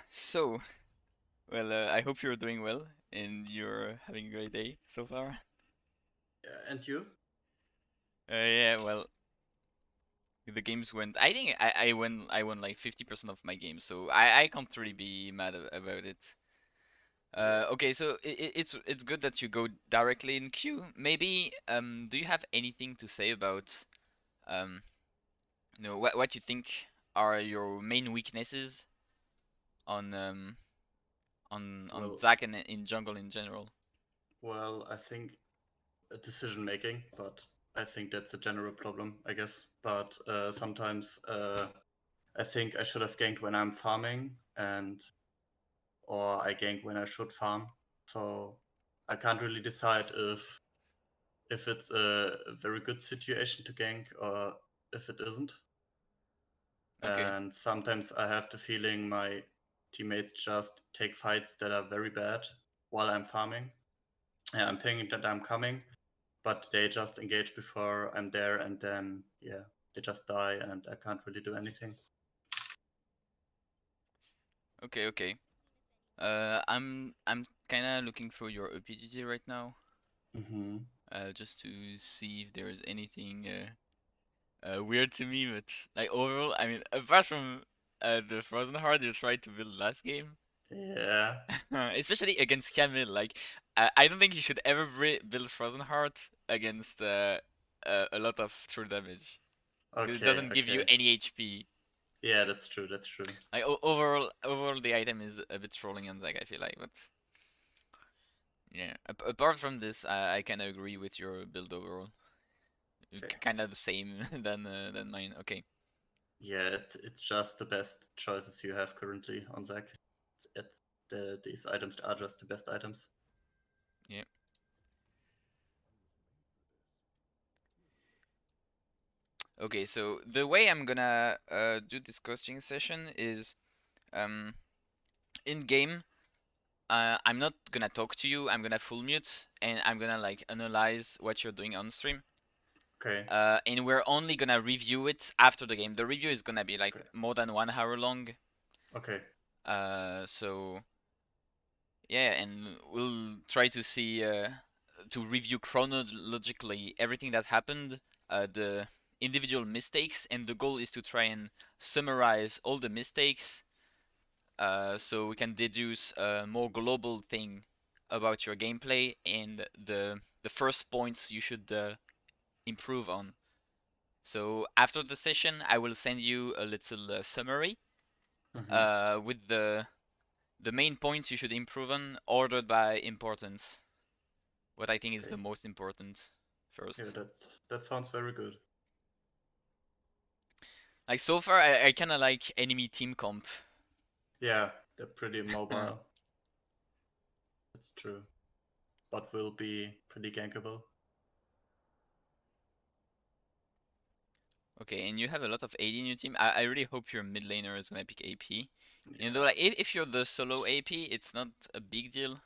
So, well, I hope you're doing well and you're having a great day so far. Yeah, and you? Yeah, well, the games went. I think I won like 50% of my games, so I can't really be mad about it. Yeah. Okay, so it's good that you go directly in queue. Maybe do you have anything to say about um what you think are your main weaknesses on on Well, Zack and in jungle in general? I think decision making, but I think that's a general problem, I guess. But sometimes I think I should have ganked when I'm farming, and or I gank when I should farm. So I can't really decide if it's a very good situation to gank or if it isn't. Okay. And sometimes I have the feeling my teammates just take fights that are very bad while I'm farming. Yeah, I'm thinking that I'm coming, but they just engage before I'm there, and then yeah, they just die, and I can't really do anything. Okay, okay. I'm kind of looking through your OPGT right now, Mm-hmm. just to see if there is anything weird to me. But like overall, I mean, apart from the Frozen Heart you tried to build last game, Yeah. especially against Camille, like I don't think you should ever build Frozen Heart against a lot of true damage because it Okay. doesn't give you Okay. any HP. Yeah, that's true. That's true. Like overall, the item is a bit trolling on Zac, I feel like, but. Yeah. Apart from this, I kind of agree with your build overall. Okay. Kind of the same than mine. Okay. Yeah, it's just the best choices you have currently on Zac. These items are just the best items. Yeah. Okay. So the way I'm gonna do this coaching session is um in game. I'm not gonna talk to you. I'm gonna full mute and I'm gonna like analyze what you're doing on stream. Okay. And we're only gonna review it after the game. The review is gonna be like Okay. more than 1 hour long. Okay. So yeah, and we'll try to see to review chronologically everything that happened, the individual mistakes, and the goal is to try and summarize all the mistakes, so we can deduce a more global thing about your gameplay and the first points you should improve on. So after the session, I will send you a little summary Mm-hmm. with the main points you should improve on, ordered by importance. What I think is the Okay. most important Yeah, first. that sounds very good. Like so far, I kind of like enemy team comp. Yeah, they're pretty mobile. That's true. But will be pretty gankable. Okay, and you have a lot of AD in your team. I really hope your mid laner is gonna pick AP. You know, Yeah. like if you're the solo AP, it's not a big deal.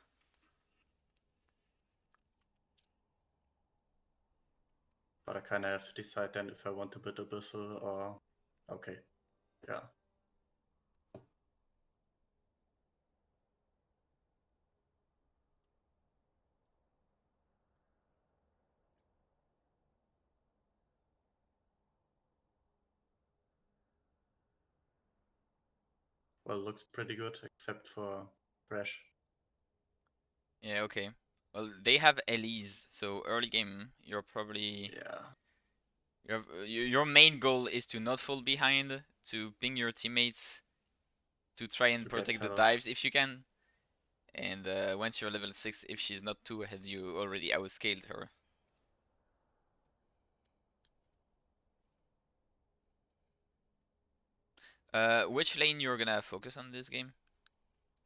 But I kind of have to decide then if I want to build Abyssal or. Okay. Yeah. Well, looks pretty good except for Fresh. Yeah, okay. Well, they have Elise, so early game, you're probably Yeah. your main goal is to not fall behind, to ping your teammates, to try and To get protect the help. dives if you can. And once you're level 6, if she's not too ahead, you already outscaled her. Which lane you're gonna focus on this game,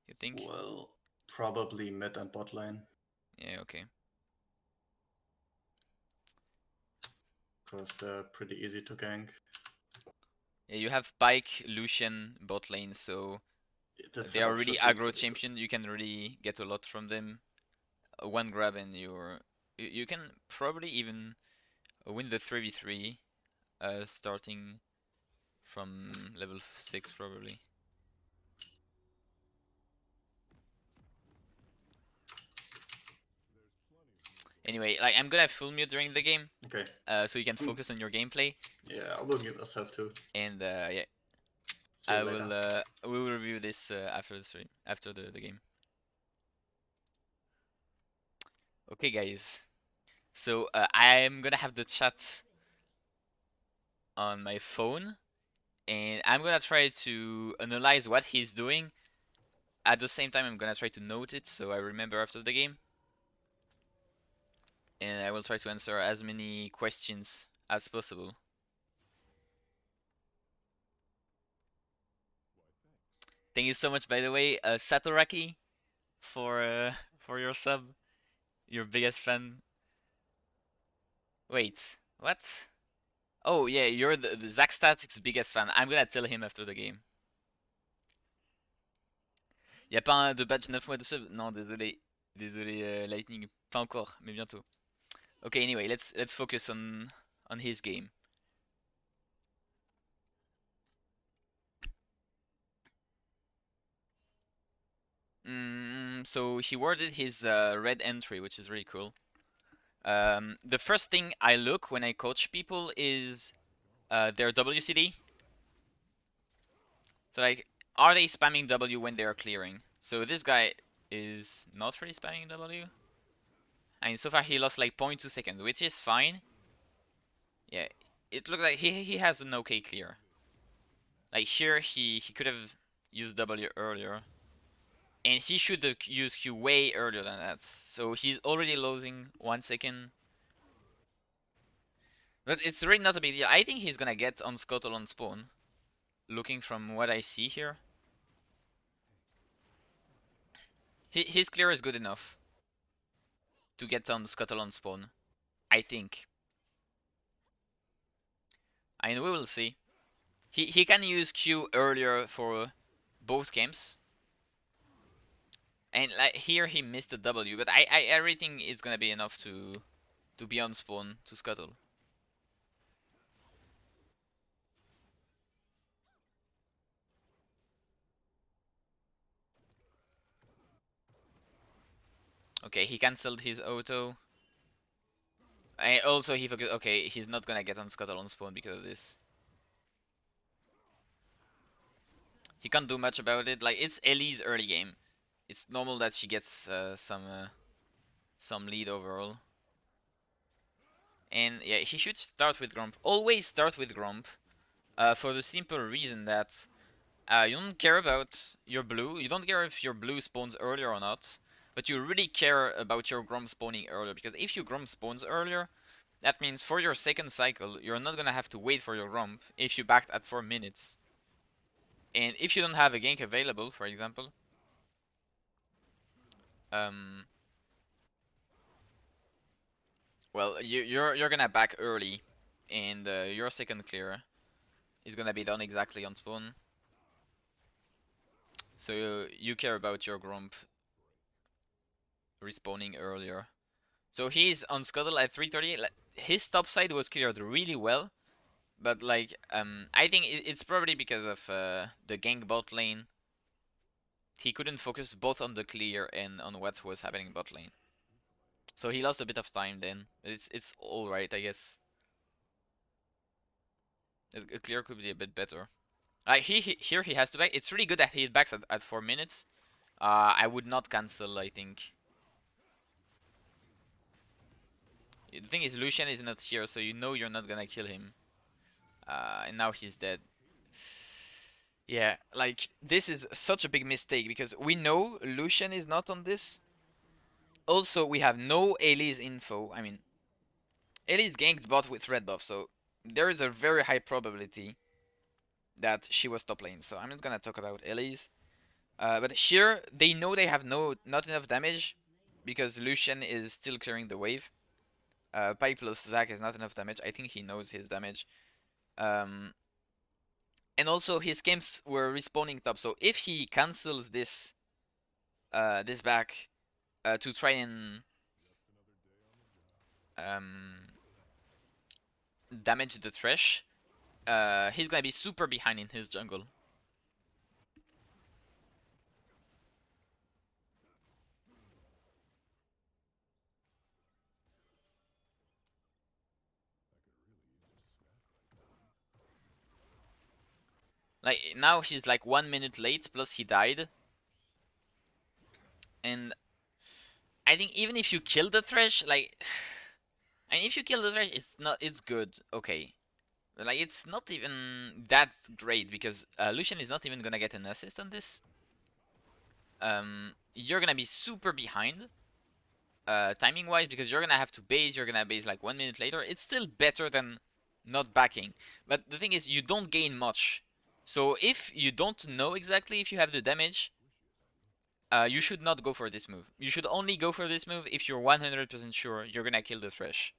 you think? Well, probably mid and bot lane. Yeah, okay. Because they're pretty easy to gank. Yeah, you have Pike, Lucian, bot lane, so This they are really should be aggro pretty good. champion. You can really get a lot from them. One grab and you can probably even win the 3v3 starting from level 6 probably. Anyway, like I'm gonna full mute during the game, Okay. so you can Um, focus on your gameplay. yeah, I will mute myself too. And yeah, See you I later. will. We will review this after the stream, after the game. Okay, guys. So I'm gonna have the chat on my phone, and I'm gonna try to analyze what he's doing. At the same time, I'm gonna try to note it so I remember after the game, and I will try to answer as many questions as possible. Thank you so much, by the way, Satoraki, for your sub. Your biggest fan. Wait, what? Oh yeah, you're the Zactastic's biggest fan. I'm gonna tell him after the game. Y a pas un de badge 9 mois de sub? Non, désolé. Désolé, Lightning. Pas encore, mais bientôt. Okay, anyway, let's focus on his game. So he worded his red entry, which is really cool. The first thing I look when I coach people is their WCD. So like, are they spamming W when they are clearing? So this guy is not really spamming W. I mean, so far he lost like 0.2 seconds, which is fine. Yeah, it looks like he has an okay clear. Like here, he could have used W earlier. And he should have used Q way earlier than that. So he's already losing 1 second. But it's really not a big deal. I think he's gonna get on Scuttle on spawn. Looking from what I see here. His clear is good enough to get on Scuttle on spawn. I think. I mean, we will see. He can use Q earlier for both games. And like here he missed a W, but I really think it's gonna be enough to be on spawn to Scuttle. Okay, he cancelled his auto. And also he focused. Okay, he's not gonna get on Scuttle on spawn because of this. He can't do much about it. Like it's Ellie's early game. It's normal that she gets some lead overall. And yeah, he should start with Grump. Always start with Grump. For the simple reason that you don't care about your blue. You don't care if your blue spawns earlier or not. But you really care about your Grump spawning earlier. Because if your Grump spawns earlier, that means for your second cycle, you're not gonna have to wait for your Grump if you backed at 4 minutes. And if you don't have a gank available, for example, um, well, you're gonna back early, and your second clear is gonna be done exactly on spawn. So you care about your Grump respawning earlier. So he's on Scuttle at 3:30. His top side was cleared really well, but like I think it's probably because of the gank bot lane. He couldn't focus both on the clear and on what was happening in bot lane. So he lost a bit of time then. It's all right, I guess. A clear could be a bit better. Like here he has to back. It's really good that he backs at 4 minutes. I would not cancel. I think the thing is Lucian is not here, so you know you're not gonna kill him. And now he's dead. Yeah, like this is such a big mistake because we know Lucian is not on this. Also, we have no Elise info. I mean, Elise ganked bot with red buff, so there is a very high probability that she was top lane. So I'm not gonna talk about Elise. But here they know they have not enough damage because Lucian is still clearing the wave. Pi plus Zac is not enough damage. I think he knows his damage. Um, and also his camps were respawning top. So if he cancels this back to try and um, damage the Thresh, he's gonna be super behind in his jungle. Like now he's like 1 minute late. Plus he died, and I think even if you kill the Thresh, like, I mean, if you kill the Thresh, it's not. It's good. Okay. Like it's not even that great because Lucian is not even gonna get an assist on this. You're gonna be super behind timing wise because you're gonna have to base. You're gonna base like 1 minute later. It's still better than not backing, but the thing is you don't gain much. So if you don't know exactly if you have the damage, you should not go for this move. You should only go for this move if you're 100% sure you're gonna kill the Thresh.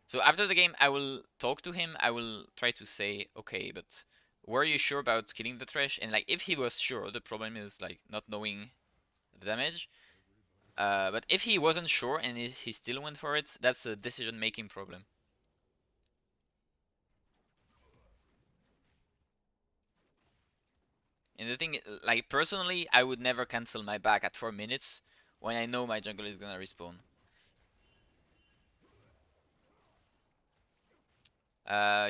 So after the game, I will talk to him. I will try to say, okay, but were you sure about killing the Thresh? And like, if he was sure, the problem is like not knowing the damage. But if he wasn't sure and he still went for it, that's a decision-making problem. And the thing, like personally, I would never cancel my back at 4 minutes when I know my jungle is gonna respawn.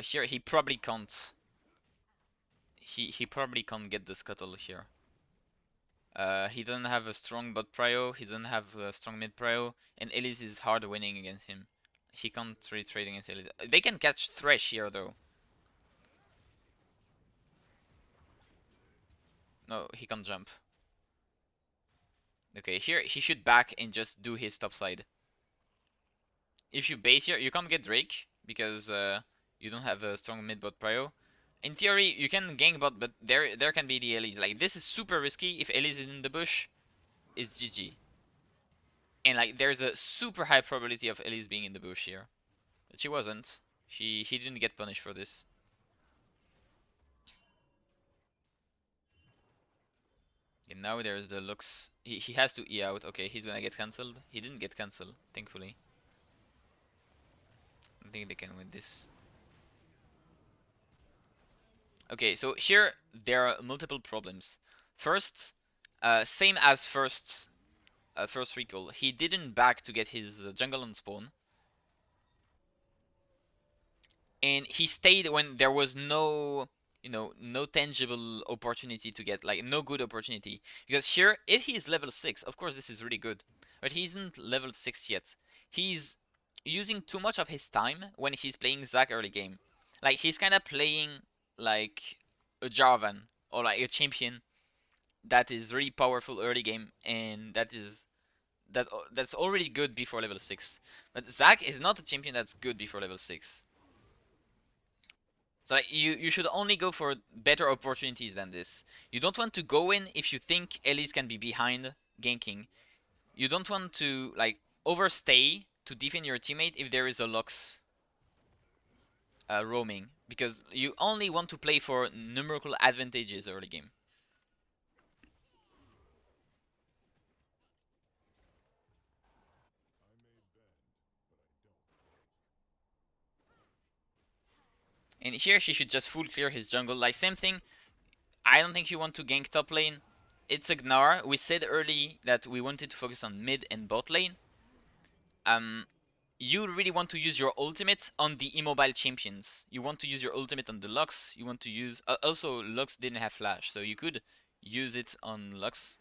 Here he probably can't. He probably can't get the scuttle here. He doesn't have a strong bot prio, he doesn't have a strong mid prio, and Elise is hard winning against him. He can't really trade against Elise. They can catch Thresh here though. No, he can't jump. Okay, here he should back and just do his top side. If you base here, you can't get Drake because you don't have a strong mid bot prio. In theory, you can gank bot, but there can be the Elise. Like this is super risky. If Elise is in the bush, it's GG. And like there's a super high probability of Elise being in the bush here. But she wasn't. He didn't get punished for this. And now there's the Lux. He has to E out. Okay, he's gonna get cancelled. He didn't get cancelled, thankfully. I think they can win this. Okay, so here there are multiple problems. First, same as first recall, he didn't back to get his jungle on spawn. And he stayed when there was no, no tangible opportunity to get, like no good opportunity, because here if he is level 6, of course this is really good, but he isn't level 6 yet. He's using too much of his time when he's playing Zac early game. Like he's kind of playing like a Jarvan or like a champion that is really powerful early game, and that's already good before level 6. But Zac is not a champion that's good before level 6. So like, you should only go for better opportunities than this. You don't want to go in if you think Elise can be behind ganking. You don't want to like overstay to defend your teammate if there is a Lux roaming, because you only want to play for numerical advantages early game. And here she should just full clear his jungle. Like same thing. I don't think you want to gank top lane. It's a Gnar. We said early that we wanted to focus on mid and bot lane. You really want to use your ultimate on the immobile champions. You want to use your ultimate on the Lux. You want to use... also, Lux didn't have flash, so you could use it on Lux.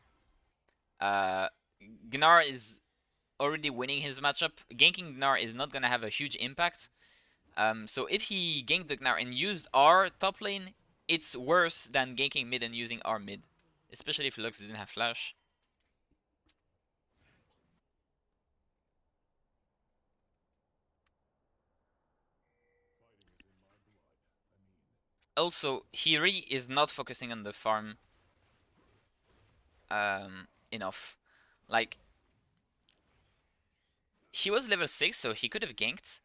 Uh, Gnar is already winning his matchup. Ganking Gnar is not gonna have a huge impact. So if he ganked the Gnar and used our top lane, it's worse than ganking mid and using our mid. Especially if Lux didn't have flash. Also, he really is not focusing on the farm enough. Like, he was level 6, so he could have ganked,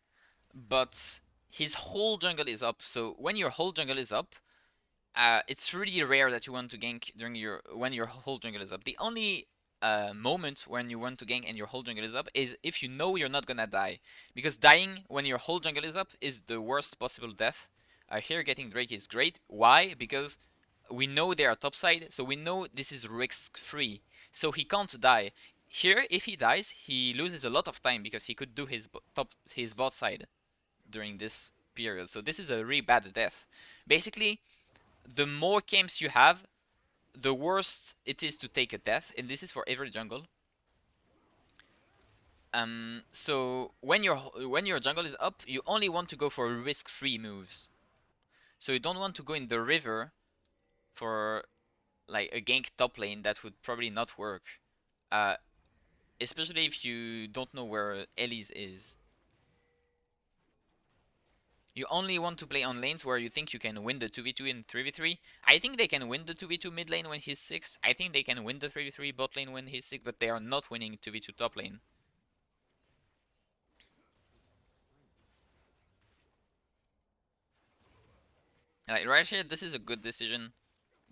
but his whole jungle is up. So when your whole jungle is up, it's really rare that you want to gank when your whole jungle is up. The only moment when you want to gank and your whole jungle is up is if you know you're not gonna die, because dying when your whole jungle is up is the worst possible death. Here getting Drake is great. Why? Because we know they are topside, so we know this is risk free, so he can't die. Here, if he dies, he loses a lot of time because he could do his bot side during this period. So this is a really bad death. Basically, the more camps you have, the worse it is to take a death, and this is for every jungle. So when your jungle is up, you only want to go for risk-free moves. So you don't want to go in the river for like a gank top lane that would probably not work. Uh, Especially if you don't know where Elise is. You only want to play on lanes where you think you can win the 2v2 and 3v3. I think they can win the 2v2 mid lane when he's 6. I think they can win the 3v3 bot lane when he's 6, but they are not winning 2v2 top lane. Like right here, this is a good decision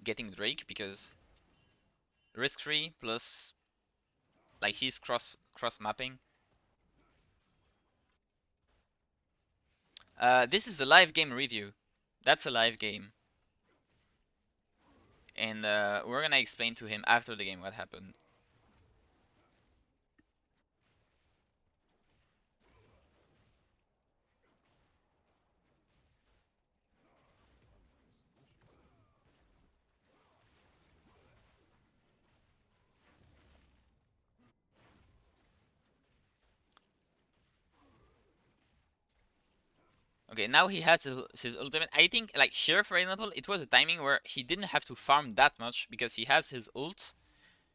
getting Drake because risk free plus like he's cross mapping. This is a live game review. That's a live game, and we're gonna explain to him after the game what happened. Okay, now he has his ultimate. I think, like, here, for example, it was a timing where he didn't have to farm that much because he has his ult.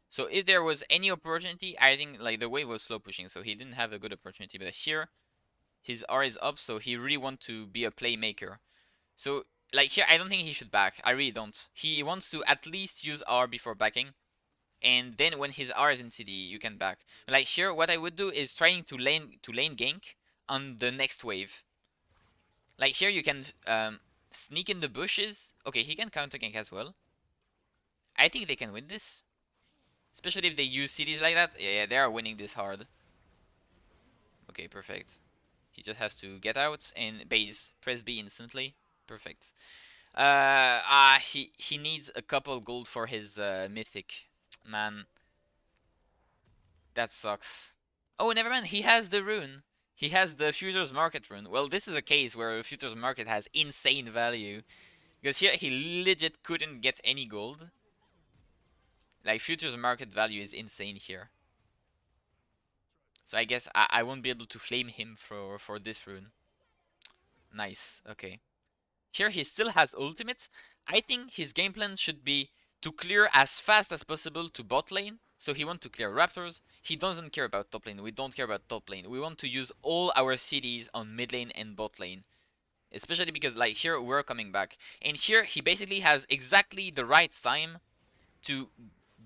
So if there was any opportunity, I think, like, the wave was slow pushing, so he didn't have a good opportunity. But here, his R is up, so he really wants to be a playmaker. So, like, here, I don't think he should back. I really don't. He wants to at least use R before backing. And then when his R is in CD, you can back. Like, here, what I would do is trying to lane gank on the next wave. Like here you can sneak in the bushes. Okay, he can counter gank as well. I think they can win this. Especially if they use CDs like that. Yeah, they are winning this hard. Okay, perfect. He just has to get out and base. Press B instantly. Perfect. He needs a couple gold for his mythic. Man, that sucks. Oh, never mind. He has the rune. He has the Futures Market rune. Well, this is a case where Futures Market has insane value. Because here he legit couldn't get any gold. Like futures market value is insane here. So I guess I won't be able to flame him for this rune. Nice, okay. Here he still has ultimates. I think his game plan should be to clear as fast as possible to bot lane. So he wants to clear raptors. He doesn't care about top lane. We don't care about top lane. We want to use all our CDs on mid lane and bot lane. Especially because like here we're coming back. And here he basically has exactly the right time to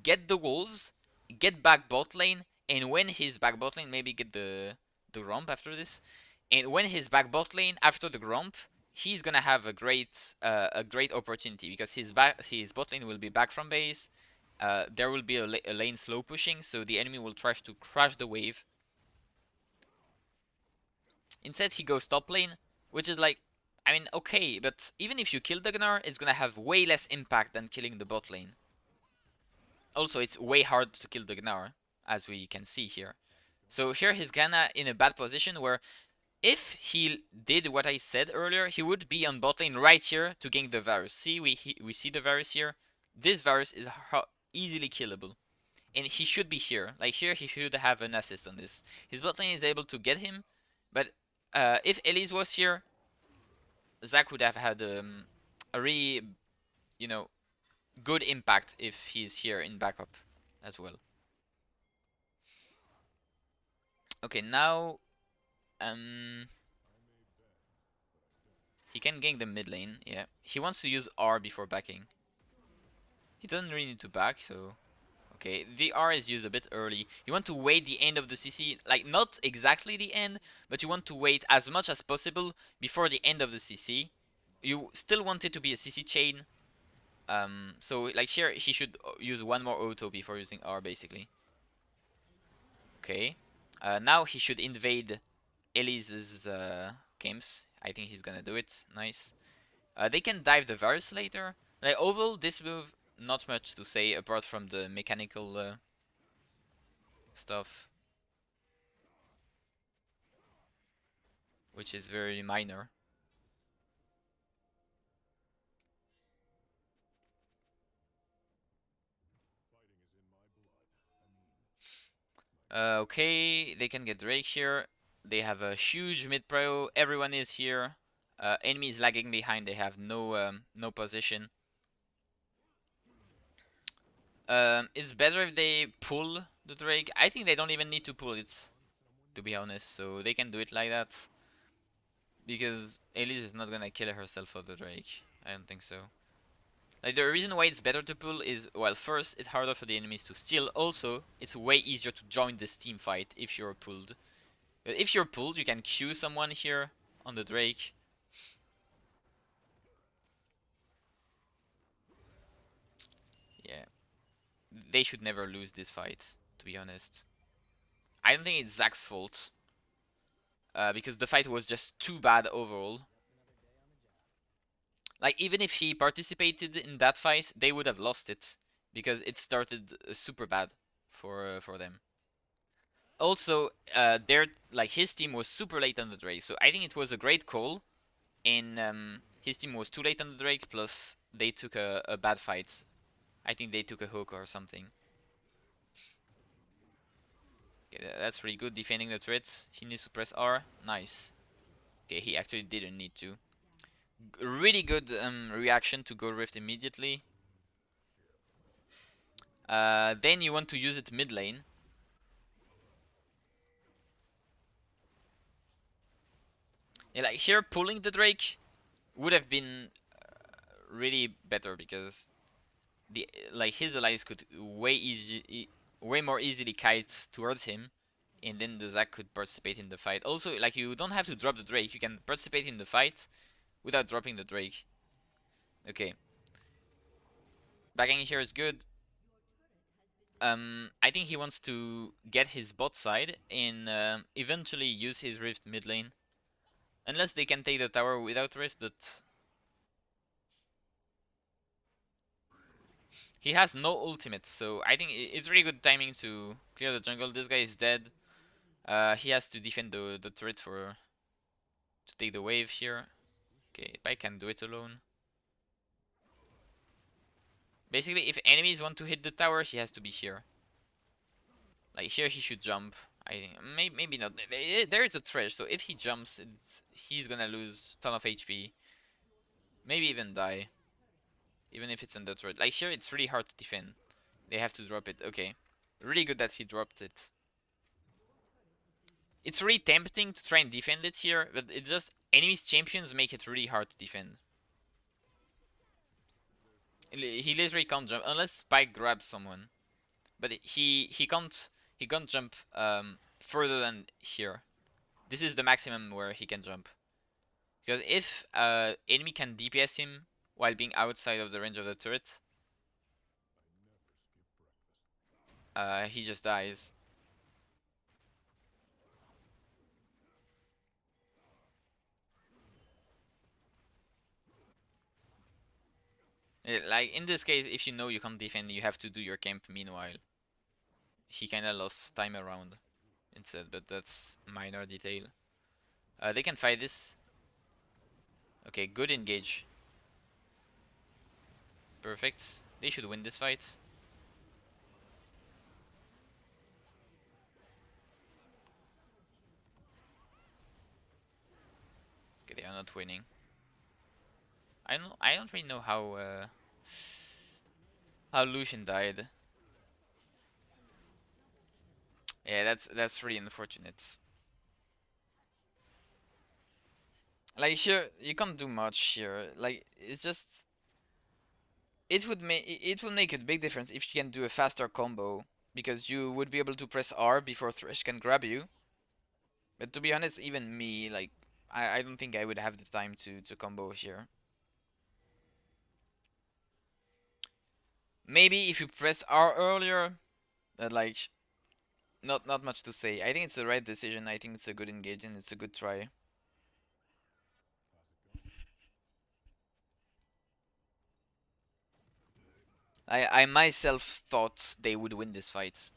get the walls, get back bot lane, and when he's back bot lane, maybe get the romp after this. And when he's back bot lane after the romp, he's gonna have a great opportunity because his bot lane will be back from base. There will be a lane slow pushing, so the enemy will try to crash the wave. Instead, he goes top lane, which is like, I mean, okay, but even if you kill the Gnar, it's gonna have way less impact than killing the bot lane. Also, it's way hard to kill the Gnar, as we can see here. So here he's kinda in a bad position where if he did what I said earlier, he would be on bot lane right here to gank the Varus. See, we see the Varus here. This Varus is easily killable. And he should be here. Like here, he should have an assist on this. His bot lane is able to get him, but if Elise was here, Zac would have had a really, you know, good impact if he's here in backup as well. Okay, now he can gank the mid lane. Yeah, he wants to use R before backing. He doesn't really need to back, so okay. The R is used a bit early. You want to wait the end of the CC, like not exactly the end, but you want to wait as much as possible before the end of the CC. You still want it to be a CC chain. So like here, he should use one more auto before using R, basically. Okay. Now he should invade Elise's camps. I think he's gonna do it. Nice. They can dive the Varus later. Like overall, this move, not much to say apart from the mechanical stuff, which is very minor. Okay, they can get Drake here. They have a huge mid pro. Everyone is here. Enemy is lagging behind. They have no position. It's better if they pull the Drake. I think they don't even need to pull it, to be honest. So they can do it like that because Elise is not gonna kill herself for the Drake. I don't think so. Like the reason why it's better to pull is, well, first it's harder for the enemies to steal. Also, it's way easier to join this team fight if you're pulled. But if you're pulled, you can queue someone here on the Drake. Yeah, they should never lose this fight, to be honest. I don't think it's Zach's fault, because the fight was just too bad overall. Like, even if he participated in that fight, they would have lost it, because it started super bad for them. Also, their like his team was super late on the Drake, so I think it was a great call. In his team was too late on the Drake, plus they took a bad fight. I think they took a hook or something. Okay, that's really good defending the turrets. He needs to press R. Nice. Okay, he actually didn't need to. Really good reaction to go Rift immediately. Then you want to use it mid lane. Yeah, like here, pulling the Drake would have been really better because the like his allies could way more easily kite towards him, and then the Zac could participate in the fight. Also, like you don't have to drop the Drake; you can participate in the fight without dropping the Drake. Okay, backing here is good. I think he wants to get his bot side and eventually use his Rift mid lane. Unless they can take the tower without Rift, but he has no ultimate, so I think it's really good timing to clear the jungle. This guy is dead. He has to defend the turret for to take the wave here. Okay, I can do it alone. Basically, if enemies want to hit the tower, he has to be here. Like here, he should jump. I think maybe not. There is a thresh, so if he jumps, he's gonna lose ton of HP. Maybe even die, even if it's on the turret. Like here, it's really hard to defend. They have to drop it. Okay, really good that he dropped it. It's really tempting to try and defend it here, but it's just enemies champions make it really hard to defend. He literally can't jump unless Spike grabs someone, but he can't jump further than here. This is the maximum where he can jump. Because if enemy can DPS him while being outside of the range of the turret, he just dies. Like in this case, if you know you can't defend, you have to do your camp meanwhile. He kinda lost time around instead, but that's minor detail. They can fight this. Okay, good engage. Perfect. They should win this fight. Okay, they are not winning. I don't really know how Lucian died. Yeah, that's really unfortunate. Like here, you can't do much here. Like it's just it would make a big difference if you can do a faster combo because you would be able to press R before Thresh can grab you. But to be honest, even me, like I don't think I would have the time to combo here. Maybe if you press R earlier, but like not much to say. I think it's the right decision. I think it's a good engage and it's a good try. I myself thought they would win this fight.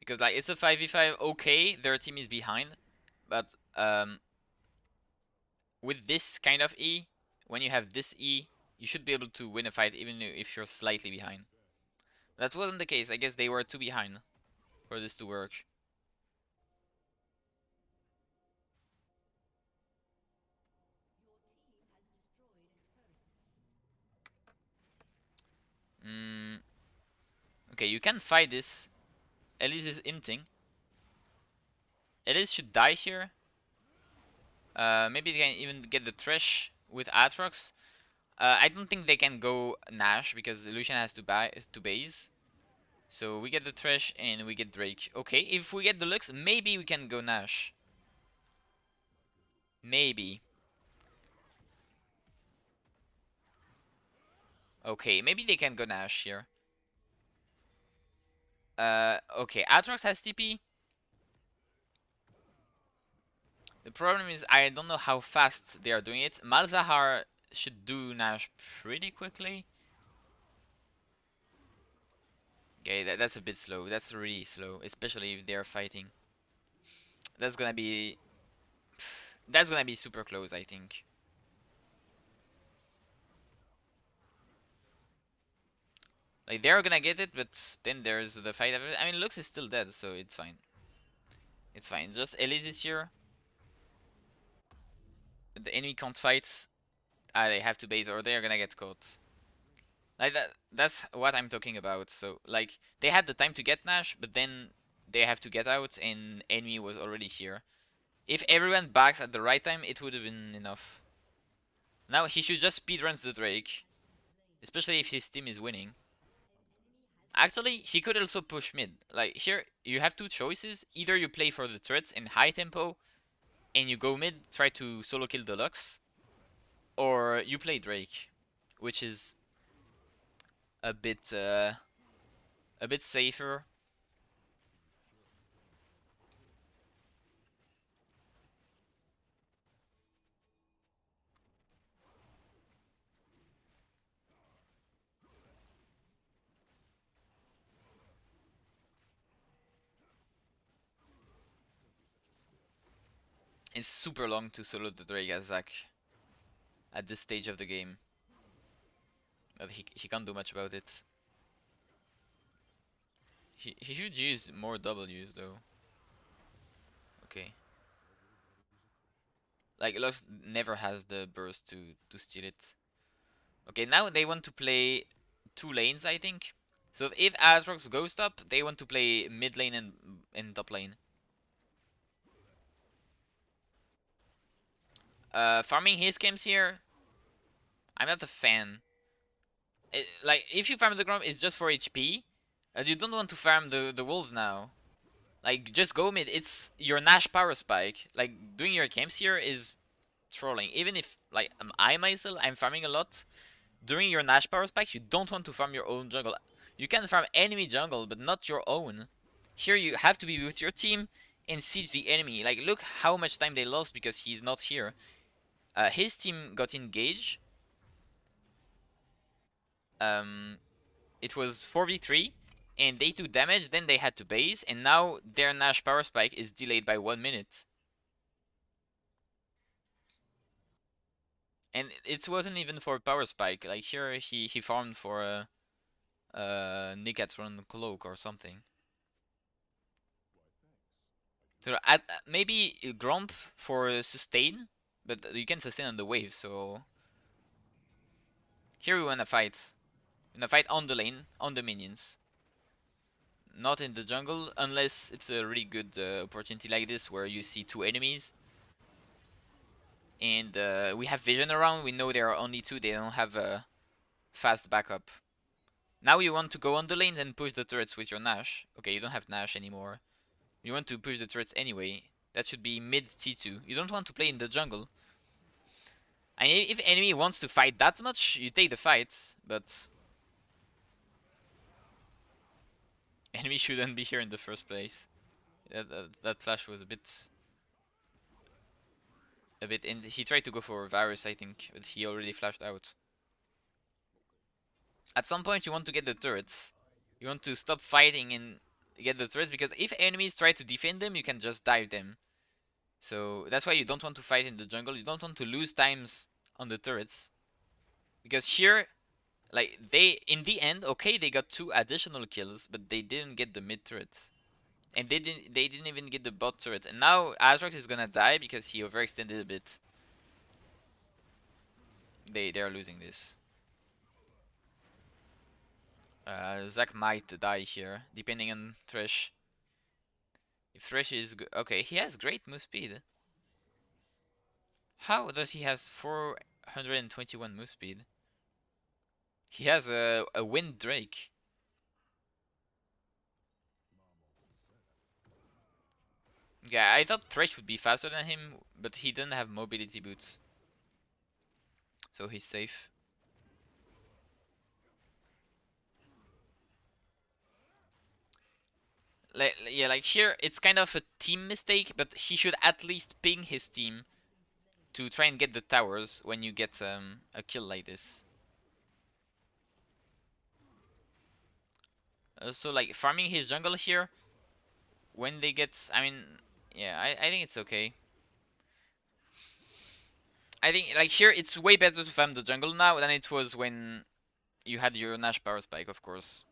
because like it's a 5v5. Okay, their team is behind, but with this kind of E, when you have this E, you should be able to win a fight even if you're slightly behind. That wasn't the case. I guess they were too behind for this to work. Mm, okay, you can fight this. Elise is inting. Elise should die here. Maybe they can even get the Thresh with Aatrox. I don't think they can go Nash because Lucian has to buy to base. So we get the Thresh and we get Drake. Okay, if we get the Lux, maybe we can go Nash. Maybe. Okay, maybe they can go Nash here. Okay, Aatrox has TP. The problem is I don't know how fast they are doing it. Malzahar should do Nash pretty quickly. Okay, that's a bit slow. That's really slow, especially if they're fighting. That's gonna be super close, I think. Like they're gonna get it, but then there's the fight. I mean, Lux is still dead, so it's fine. It's fine. Just Elise is here. The enemy can't fight. They have to base, or they are gonna get caught. Like that. That's what I'm talking about. So like they had the time to get Nash, but then they have to get out, and enemy was already here. If everyone backs at the right time, it would have been enough. Now he should just speedrun the Drake, especially if his team is winning. Actually, he could also push mid. Like here, you have two choices. Either you play for the turrets in high tempo, and you go mid, try to solo kill Deluxe, or you play Drake, which is a bit uh, a bit safer. It's super long to solo the Drake as Zac at this stage of the game, but he can't do much about it. He should use more W's though. Okay. Like Lux never has the burst to steal it. Okay, now they want to play two lanes, I think. So if Aatrox goes top, they want to play mid lane and top lane. Farming his camps here, I'm not a fan. Like if you farm the Grom, it's just for HP. You don't want to farm the wolves now. Like just go mid. It's your Nash power spike. Like doing your camps here is trolling. Even if like I myself I'm farming a lot, during your Nash power spike, you don't want to farm your own jungle. You can farm enemy jungle, but not your own. Here you have to be with your team and siege the enemy. Like, look how much time they lost because he's not here. His team got engaged. Um, it was 4v3, and they took damage, then they had to base, and now their Nash power spike is delayed by 1 minute. And it wasn't even for power spike. Like here, he farmed for a Nicatron cloak or something. So maybe Gromp for sustain, but you can sustain on the wave. So here we wanna fight. We wanna fight on the lane, on the minions, not in the jungle, unless it's a really good opportunity like this where you see two enemies and we have vision around. We know there are only two. They don't have a fast backup. Now you want to go on the lanes and push the turrets with your Nash. Okay, you don't have Nash anymore. You want to push the turrets anyway. That should be mid T2. You don't want to play in the jungle. I mean, if enemy wants to fight that much, you take the fight, but enemy shouldn't be here in the first place. That flash was a bit in. He tried to go for Varus, I think, but he already flashed out. At some point, you want to get the turrets. You want to stop fighting and get the turrets, because if enemies try to defend them, you can just dive them. So that's why you don't want to fight in the jungle. You don't want to lose times on the turrets, because here, like, they in the end, okay, they got 2 additional kills, but they didn't get the mid turret, and they didn't even get the bot turret. And now Azrax is gonna die because he overextended a bit. They are losing this. Zac might die here, depending on Thresh. If Thresh is okay, he has great move speed. How does he has 421 move speed? He has a Wind Drake. Yeah, I thought Thresh would be faster than him, but he doesn't have mobility boots, so he's safe. Yeah, like here, it's kind of a team mistake, but he should at least ping his team to try and get the towers when you get a kill like this. Also, like, farming his jungle here, when they get, I mean, yeah, I think it's okay. I think, like, here, it's way better to farm the jungle now than it was when you had your Nash power spike, of course.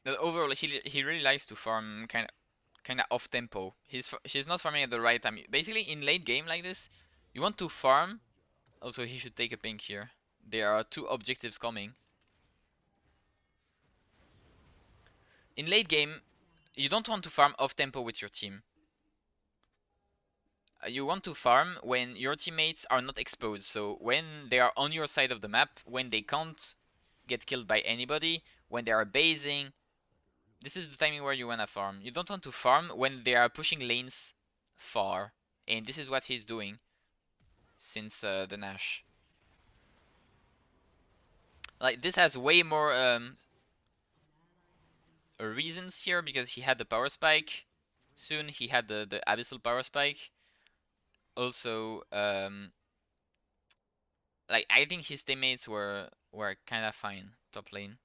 But overall, he really likes to farm kind of off tempo. He's not farming at the right time. Basically, in late game like this, you want to farm. Also, he should take a pink here. There are 2 objectives coming. In late game, you don't want to farm off tempo with your team. You want to farm when your teammates are not exposed. So when they are on your side of the map, when they can't get killed by anybody, when they are basing, this is the timing where you wanna farm. You don't want to farm when they are pushing lanes far, and this is what he's doing since the Nash. Like, this has way more reasons here, because he had the power spike. Soon he had the abyssal power spike. Also, like, I think his teammates were kind of fine top lane.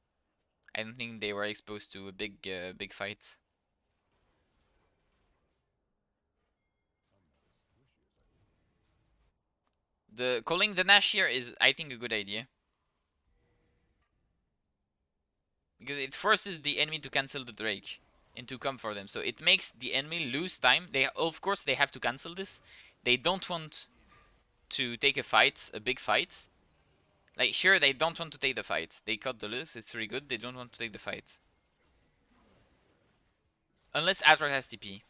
I don't think they were exposed to a big fight. The calling the Nash here is, I think, a good idea, because it forces the enemy to cancel the Drake and to come for them. So it makes the enemy lose time. They, of course, they have to cancel this. They don't want to take a fight, a big fight. Like, sure, they don't want to take the fight. They cut the looks, it's really good. They don't want to take the fight. Unless Azra has TP.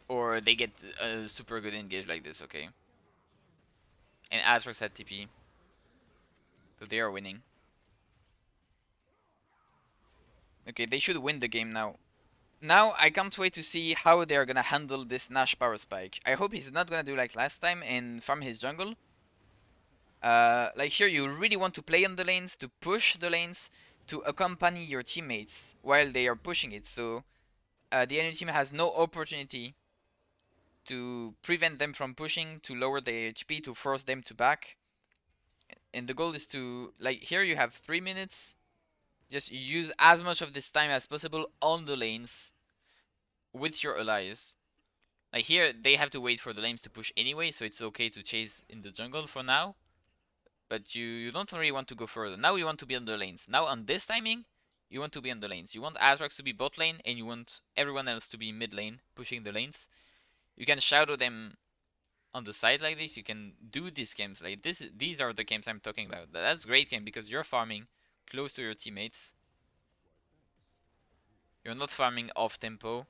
Or they get a super good engage like this, okay. And Azrax had TP. So they are winning. Okay, they should win the game now. Now I can't wait to see how they're gonna handle this Nash power spike. I hope he's not gonna do like last time and farm his jungle. Like here, you really want to play on the lanes, to push the lanes, to accompany your teammates while they are pushing it. So the enemy team has no opportunity to prevent them from pushing, to lower their HP, to force them to back. And the goal is to, like, here you have 3 minutes. Just use as much of this time as possible on the lanes with your allies. Like here, they have to wait for the lanes to push anyway, so it's okay to chase in the jungle for now. But you don't really want to go further. Now you want to be on the lanes. Now on this timing, you want to be on the lanes. You want Azrax to be bot lane, and you want everyone else to be mid lane, pushing the lanes. You can shadow them on the side like this. You can do these games like this. These are the games I'm talking about. That's great game because you're farming close to your teammates. You're not farming off tempo.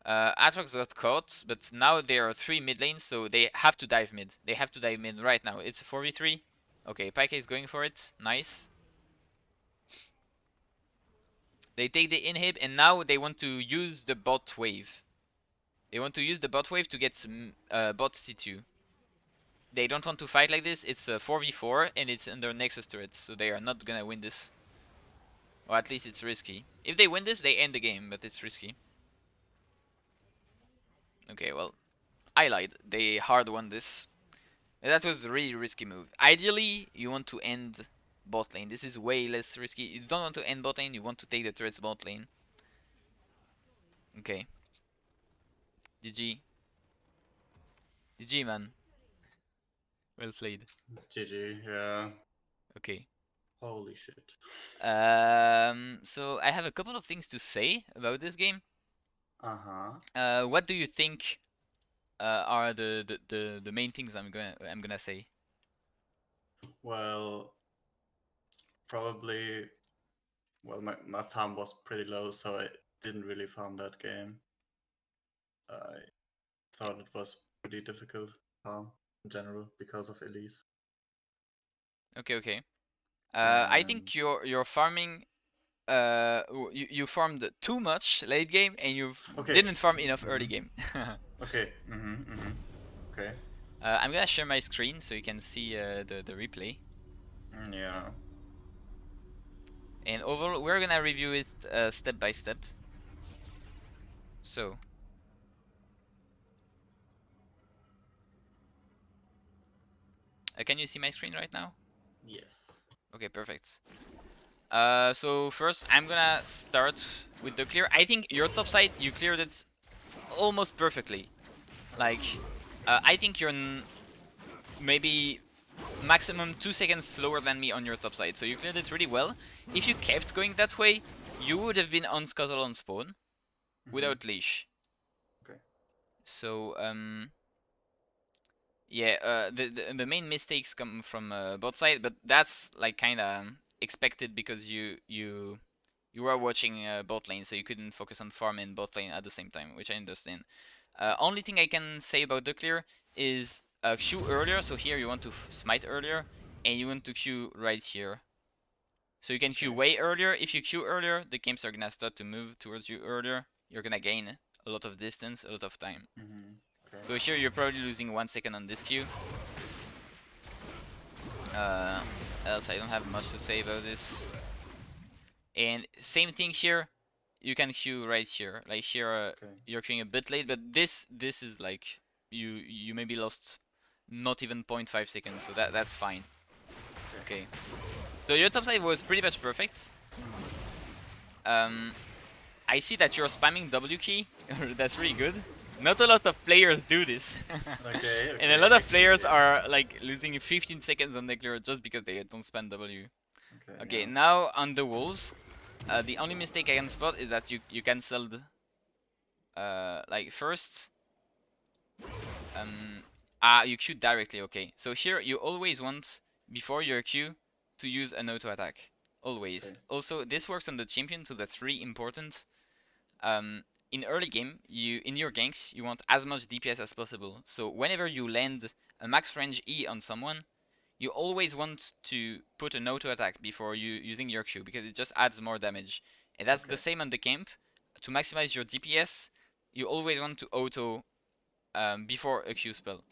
Atrox got caught, but now there are 3 mid lanes, so they have to dive mid. They have to dive mid right now. It's a 4v3. Okay, Pyke is going for it. Nice. They take the inhib, and now they want to use the bot wave. They want to use the bot wave to get some bot C2. They don't want to fight like this. It's a 4v4, and it's under Nexus turrets, so they are not gonna win this. Or at least it's risky. If they win this, they end the game, but it's risky. Okay, well, I lied. They hard won this. That was a really risky move. Ideally, you want to end bot lane. This is way less risky. You don't want to end bot lane, you want to take the turret's bot lane. Okay. GG. GG, man. Well played. GG, yeah. Okay. Holy shit. So I have a couple of things to say about this game. Uh-huh. What do you think are the main things I'm gonna say? Well, probably, well, my farm was pretty low, so I didn't really farm that game. I thought it was pretty difficult farm in general because of Elise. Okay, okay. I And think you're farming. You farmed too much late game and you okay. didn't farm enough early Mm-hmm. game. Okay. Mm-hmm. Mm-hmm. Okay. I'm gonna share my screen so you can see the replay. Yeah. And overall, we're gonna review it step by step. So, can you see my screen right now? Yes. Okay, perfect. So first, I'm gonna start with the clear. I think your top side, you cleared it almost perfectly. Like, I think you're maybe maximum 2 seconds slower than me on your top side. So you cleared it really well. If you kept going that way, you would have been on Scuttle on spawn Mm-hmm. without leash. Okay. So, yeah, the main mistakes come from bot side, but that's like kind of expected because you were watching bot lane, so you couldn't focus on farm and bot lane at the same time, which I understand. Only thing I can say about the clear is Q earlier. So here you want to smite earlier, and you want to Q right here. So you can Q Okay. way earlier. If you Q earlier, the games are gonna start to move towards you earlier. You're gonna gain a lot of distance, a lot of time. Mm-hmm. Okay. So here you're probably losing 1 second on this Q. Uh, else I don't have much to say about this. And same thing here, you can queue right here. Like here, Okay. you're queuing a bit late, but this is like you maybe lost not even 0.5 seconds, so that's fine. Okay. Okay. So your top side was pretty much perfect. Um, I see that you're spamming W key. That's really good. Not a lot of players do this. Okay. And a Okay. lot of Actually, players yeah. are like losing 15 seconds on the clear just because they don't spam W. Okay. Okay, Yeah. now on the walls, the only mistake I can spot is that you cancelled like first you queue directly. Okay, so here you always want before your queue to use an auto attack, always. Okay. Also, this works on the champion, so that's really important. In early game, in your ganks you want as much DPS as possible, so whenever you land a max range E on someone, you always want to put an auto attack before you using your Q because it just adds more damage. And that's the Okay. same on the camp. To maximize your DPS, you always want to auto before a Q spell.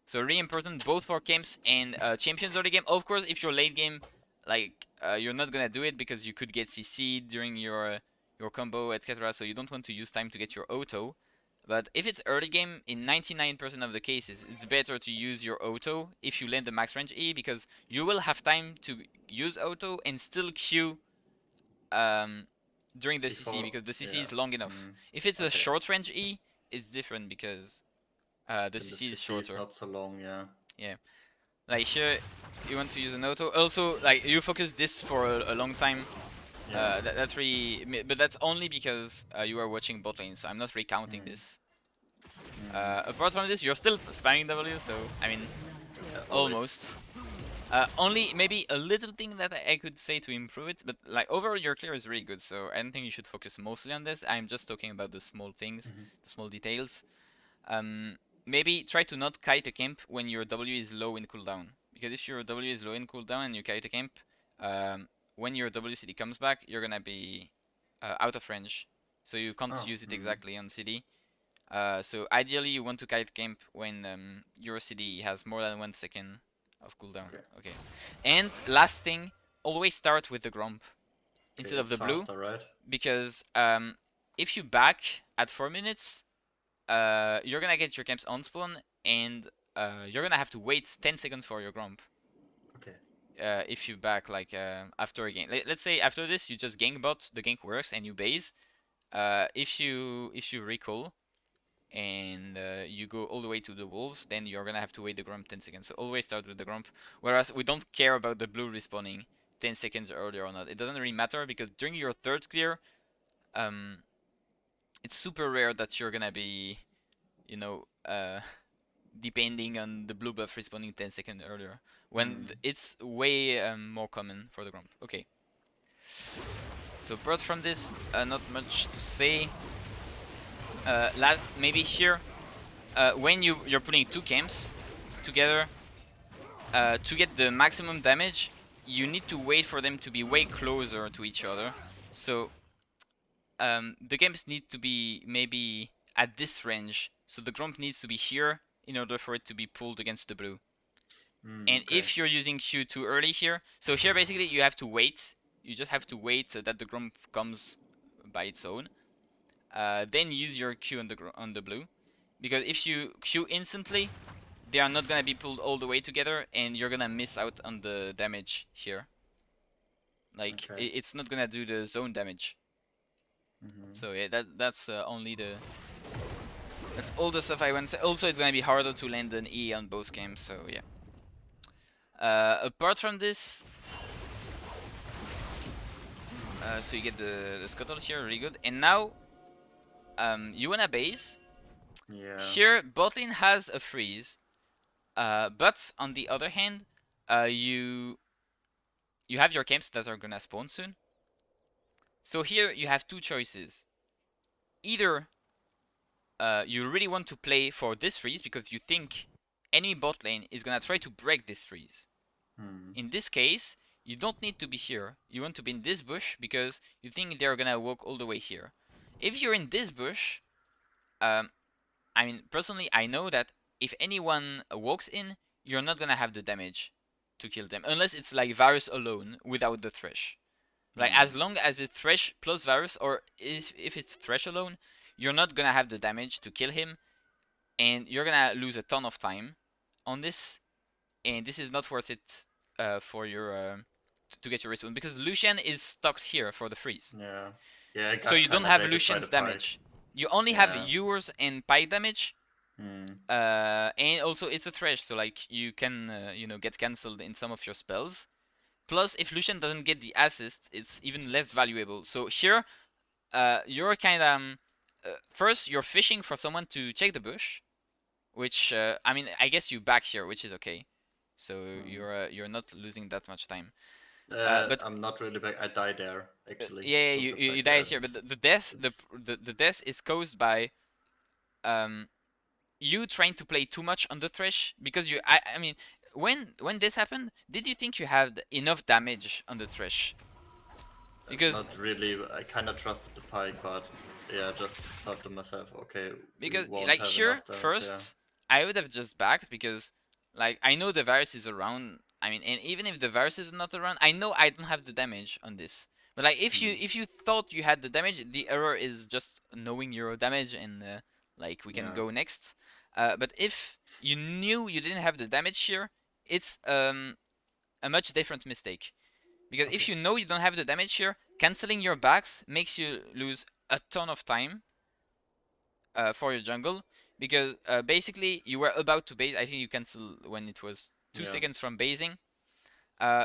So really important both for camps and champions early game. Of course, if you're late game, like you're not gonna do it because you could get CC'd during your combo, etc. So you don't want to use time to get your auto. But if it's early game, in 99% of the cases, it's better to use your auto if you land the max range E because you will have time to use auto and still queue um, during the CC Before. because the CC Yeah. is long enough. Mm. If it's a Okay. short range E, it's different because the Then the CC is CC is shorter. not so long. Yeah. Yeah. Like here, you want to use an auto. Also, like you focus this for a long time. Yeah. That's really, but that's only because you are watching bot lane. So I'm not recounting Mm. this. Mm. Apart from this, you're still spamming W. So I mean, Yeah. Always. almost. Only maybe a little thing that I could say to improve it, but like overall your clear is really good. So I don't think you should focus mostly on this. I'm just talking about the small things, Mm-hmm. the small details. Um, Maybe try to not kite a camp when your W is low in cooldown. Because if your W is low in cooldown and you kite a camp, um, when your WCD comes back, you're gonna be out of range. So you can't Oh. use it Mm. exactly on CD. So ideally you want to kite camp when your CD has more than 1 second of cooldown. Okay. Okay. And last thing, always start with the Gromp Okay. instead of It's the blue. faster, right? Because if you back at 4 minutes, you're gonna get your camps on spawn, and you're gonna have to wait 10 seconds for your grump. Okay. If you back like after a gank. Let's say after this you just gank bot, the gank works, and you base. If you recall and you go all the way to the wolves, then you're gonna have to wait the grump 10 seconds. So always start with the grump. Whereas we don't care about the blue respawning 10 seconds earlier or not. It doesn't really matter because during your third clear, um, it's super rare that you're gonna be, you know, depending on the blue buff respawning 10 seconds earlier. When it's way more common for the grump. Okay. So apart from this, not much to say. Maybe here, when you're putting two camps together, to get the maximum damage, you need to wait for them to be way closer to each other. So the camps need to be maybe at this range. So the grump needs to be here in order for it to be pulled against the blue. And Okay. if you're using Q too early here, so here basically you have to wait. You just have to wait so that the grump comes by its own. Then use your Q on the blue, because if you Q instantly, they are not gonna be pulled all the way together, and you're gonna miss out on the damage here. Like Okay. it's not gonna do the zone damage. So yeah, that's only the that's all the stuff I want to say. Also, it's gonna be harder to land an E on both games. So yeah. Apart from this, so you get the scuttle here, really good. And now, you wanna base. Yeah. Here, botlane has a freeze, but on the other hand, you have your camps that are gonna spawn soon. So here you have two choices. Either you really want to play for this freeze because you think any bot lane is gonna try to break this freeze. In this case, you don't need to be here. You want to be in this bush because you think they're gonna walk all the way here. If you're in this bush, I mean, personally, I know that if anyone walks in, you're not gonna have the damage to kill them unless it's like Varus alone without the Thresh. Like as long as it's Thresh plus Varus, or if it's Thresh alone, you're not gonna have the damage to kill him, and you're gonna lose a ton of time on this, and this is not worth it for your to get your respawn because Lucian is stuck here for the freeze. Yeah. Yeah, I So got you don't kinda have baited by the Lucian's pike. damage. You only have Yeah. yours and pike damage. Hmm. And also it's a Thresh, so like you can get cancelled in some of your spells. Plus, if Lucian doesn't get the assist, it's even less valuable. So here, you're kind of first you're fishing for someone to check the bush, which I mean I guess you back here, which is okay. So you're not losing that much time. But I'm not really back. I died there actually yeah, with you, the you you pike. died Yeah, here. But the death it's the death is caused by um you trying to play too much on the thresh because I mean when this happened, did you think you had enough damage on the thresh? Because not really. I kind of trusted the pike, but yeah, just thought to myself, okay, we because won't like have sure enough damage. Yeah. first I would have just backed because like I know the virus is around. I mean, and even if the virus is not around, I know I don't have the damage on this. But like if you thought you had the damage, the error is just knowing your damage, and like we can Yeah. go next. But if you knew you didn't have the damage here, it's a much different mistake. Because if Okay. you know you don't have the damage here, canceling your backs makes you lose a ton of time for your jungle, because basically you were about to base. I think you cancel when it was 2 Yeah. seconds from basing.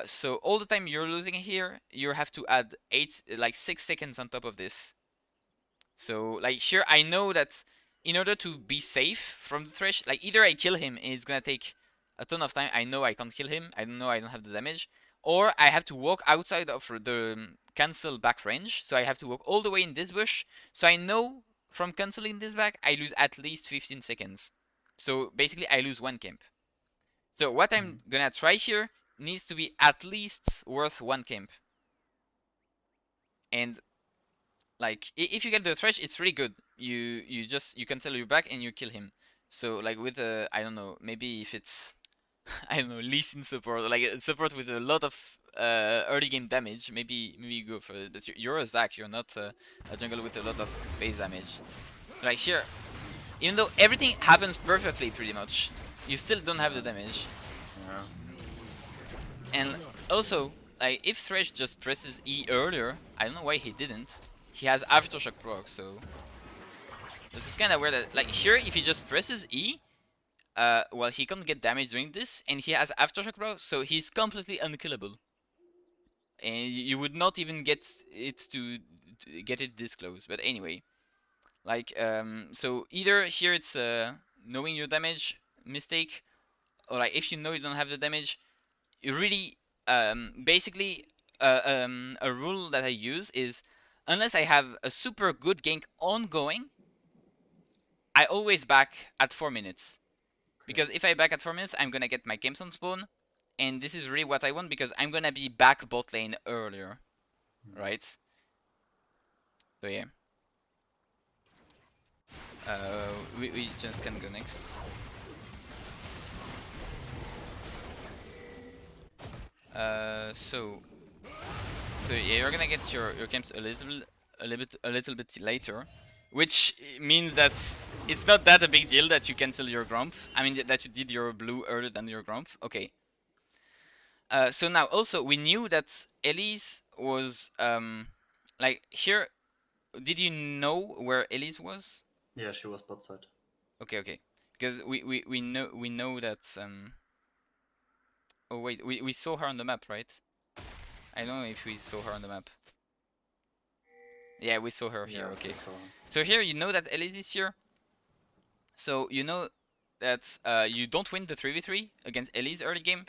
So all the time you're losing here, you have to add 6 seconds on top of this. So like here I know that in order to be safe from the thresh, like either I kill him and it's gonna take a ton of time. I know I can't kill him. I don't know I don't have the damage, or I have to walk outside of the cancel back range. So I have to walk all the way in this bush. So I know from canceling this back I lose at least 15 seconds. So basically I lose one camp. So what I'm gonna try here needs to be at least worth one camp. And like if you get the thresh, it's really good. You cancel your back and you kill him. So like with I don't know, maybe if it's I don't know, Lee Sin support, like support with a lot of early game damage, maybe you go for it. But you're a Zac, you're not a jungle with a lot of base damage. Like here, Even though everything happens perfectly, pretty much, you still don't have the damage. Yeah. And also, like, if Thresh just presses E earlier, I don't know why he didn't. He has Aftershock proc, so this is kind of weird. That, like, here, if he just presses E, well, he can't get damage doing this, and he has Aftershock proc, so he's completely unkillable. And you would not even get it to get it this close. But anyway, like, so either here it's knowing your damage mistake, or like if you know you don't have the damage, you really basically a rule that I use is unless I have a super good gank ongoing, I always back at 4 minutes. Okay. Because if I back at 4 minutes, I'm gonna get my games on spawn, and this is really what I want because I'm gonna be back bot lane earlier, right? So yeah. We just can go next. So yeah, you're gonna get your camps a little bit later, which means that it's not that a big deal that you cancel your Grump. I mean that you did your blue earlier than your Grump. Okay. So now also we knew that Elise was like here. Did you know where Elise was? Yeah, she was bot side. Okay, okay. Because we know that oh wait, we saw her on the map, right? I don't know if we saw her on the map. Yeah, we saw her here, Yeah, we okay. saw. So here you know that Elise is here. So you know that you don't win the 3v3 against Elise early game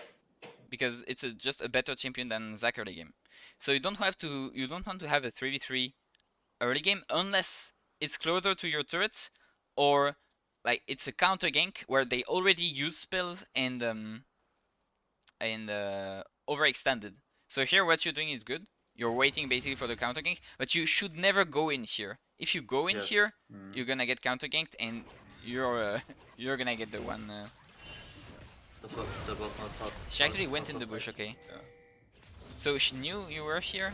because it's just a better champion than Zac early game. So you don't want to have a 3v3 early game unless it's closer to your turret or like it's a counter gank where they already use spells and overextended. So here what you're doing is good. You're waiting basically for the counter gank, but you should never go in here. If you go in Yes. here, you're gonna get counter ganked and you're you're gonna get the one. That was my thought. She actually went in Also the bush, like, okay. yeah. So she knew you were here.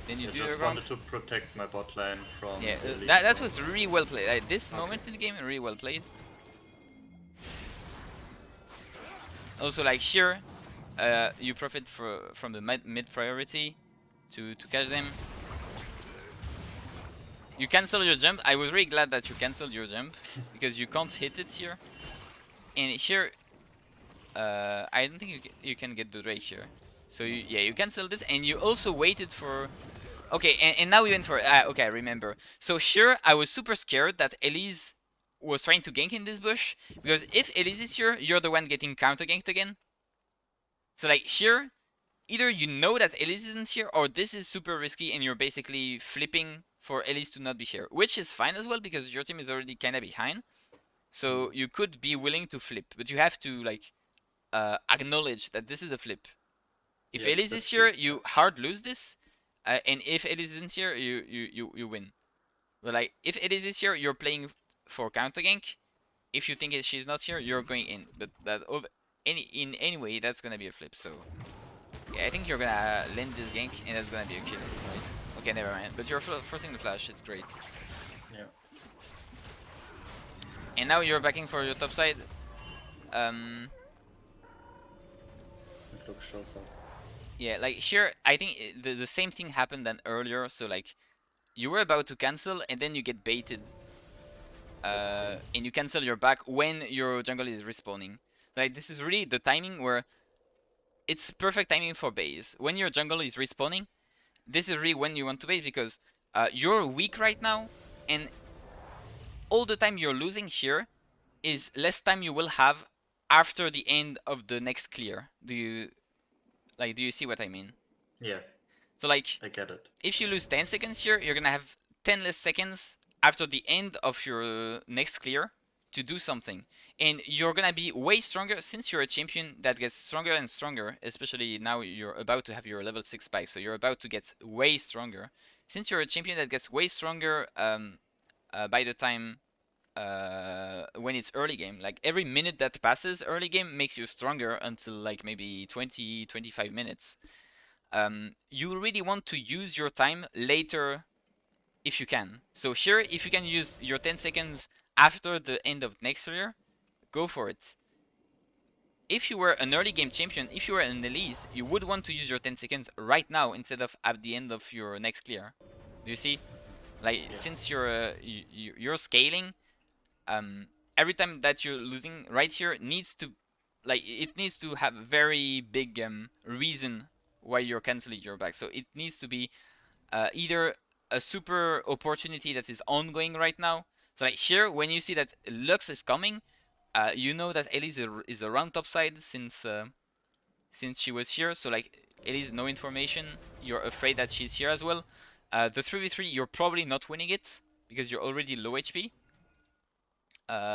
Then you I do your just ground. wanted to protect my bot lane from Yeah, the elite that from- was really well played. Like, this Okay. moment in the game, really well played. Also, like here, you profit from the mid priority to catch them. You cancel your jump. I was really glad that you canceled your jump because you can't hit it here. And here, I don't think you can get the Drake here. So yeah, you canceled it and you also waited for. Okay, and now we went for. Okay, I remember. So here, I was super scared that Elise was trying to gank in this bush because if Elise is here, you're the one getting counter ganked again. So like here, either you know that Elise isn't here or this is super risky and you're basically flipping for Elise to not be here, which is fine as well because your team is already kind of behind. So you could be willing to flip, but you have to like acknowledge that this is a flip. If Yes, Elise is that's here, true. you hard lose this, and if Elise isn't here, you win. But like if Elise is here, you're playing for counter gank. If you think she's not here, you're going in. But that in any way, that's gonna be a flip. So yeah, I think you're gonna land this gank, and that's gonna be a kill, right? Okay, never mind. But you're forcing the flash. It's great. Yeah. And now you're backing for your top side. Um, It looks shows up. yeah, like here, I think the same thing happened than earlier. So like, you were about to cancel, and then you get baited. And you cancel your back when your jungle is respawning. Like this is really the timing where it's perfect timing for base. When your jungle is respawning, this is really when you want to base because you're weak right now, and all the time you're losing here is less time you will have after the end of the next clear. Do you see what I mean? Yeah, So like I get it. if you lose 10 seconds here, you're gonna have 10 less seconds after the end of your next clear to do something. And you're gonna be way stronger since you're a champion that gets stronger and stronger, especially now you're about to have your level 6 spike, so you're about to get way stronger. Since you're a champion that gets way stronger by the time when it's early game, like every minute that passes early game makes you stronger until like maybe 20-25 minutes. You really want to use your time later if you can. So here, if you can use your 10 seconds after the end of next year, go for it. If you were an early game champion, if you were an Elise, you would want to use your 10 seconds right now instead of at the end of your next clear. Do you see? Like, Yeah. since you're scaling, um, every time that you're losing right here needs to, like, it needs to have a very big reason why you're canceling your back. So it needs to be either a super opportunity that is ongoing right now. So like here, when you see that Lux is coming, you know that Elise is around topside since she was here. So like Elise, no information. You're afraid that she's here as well. The 3v3, you're probably not winning it because you're already low HP.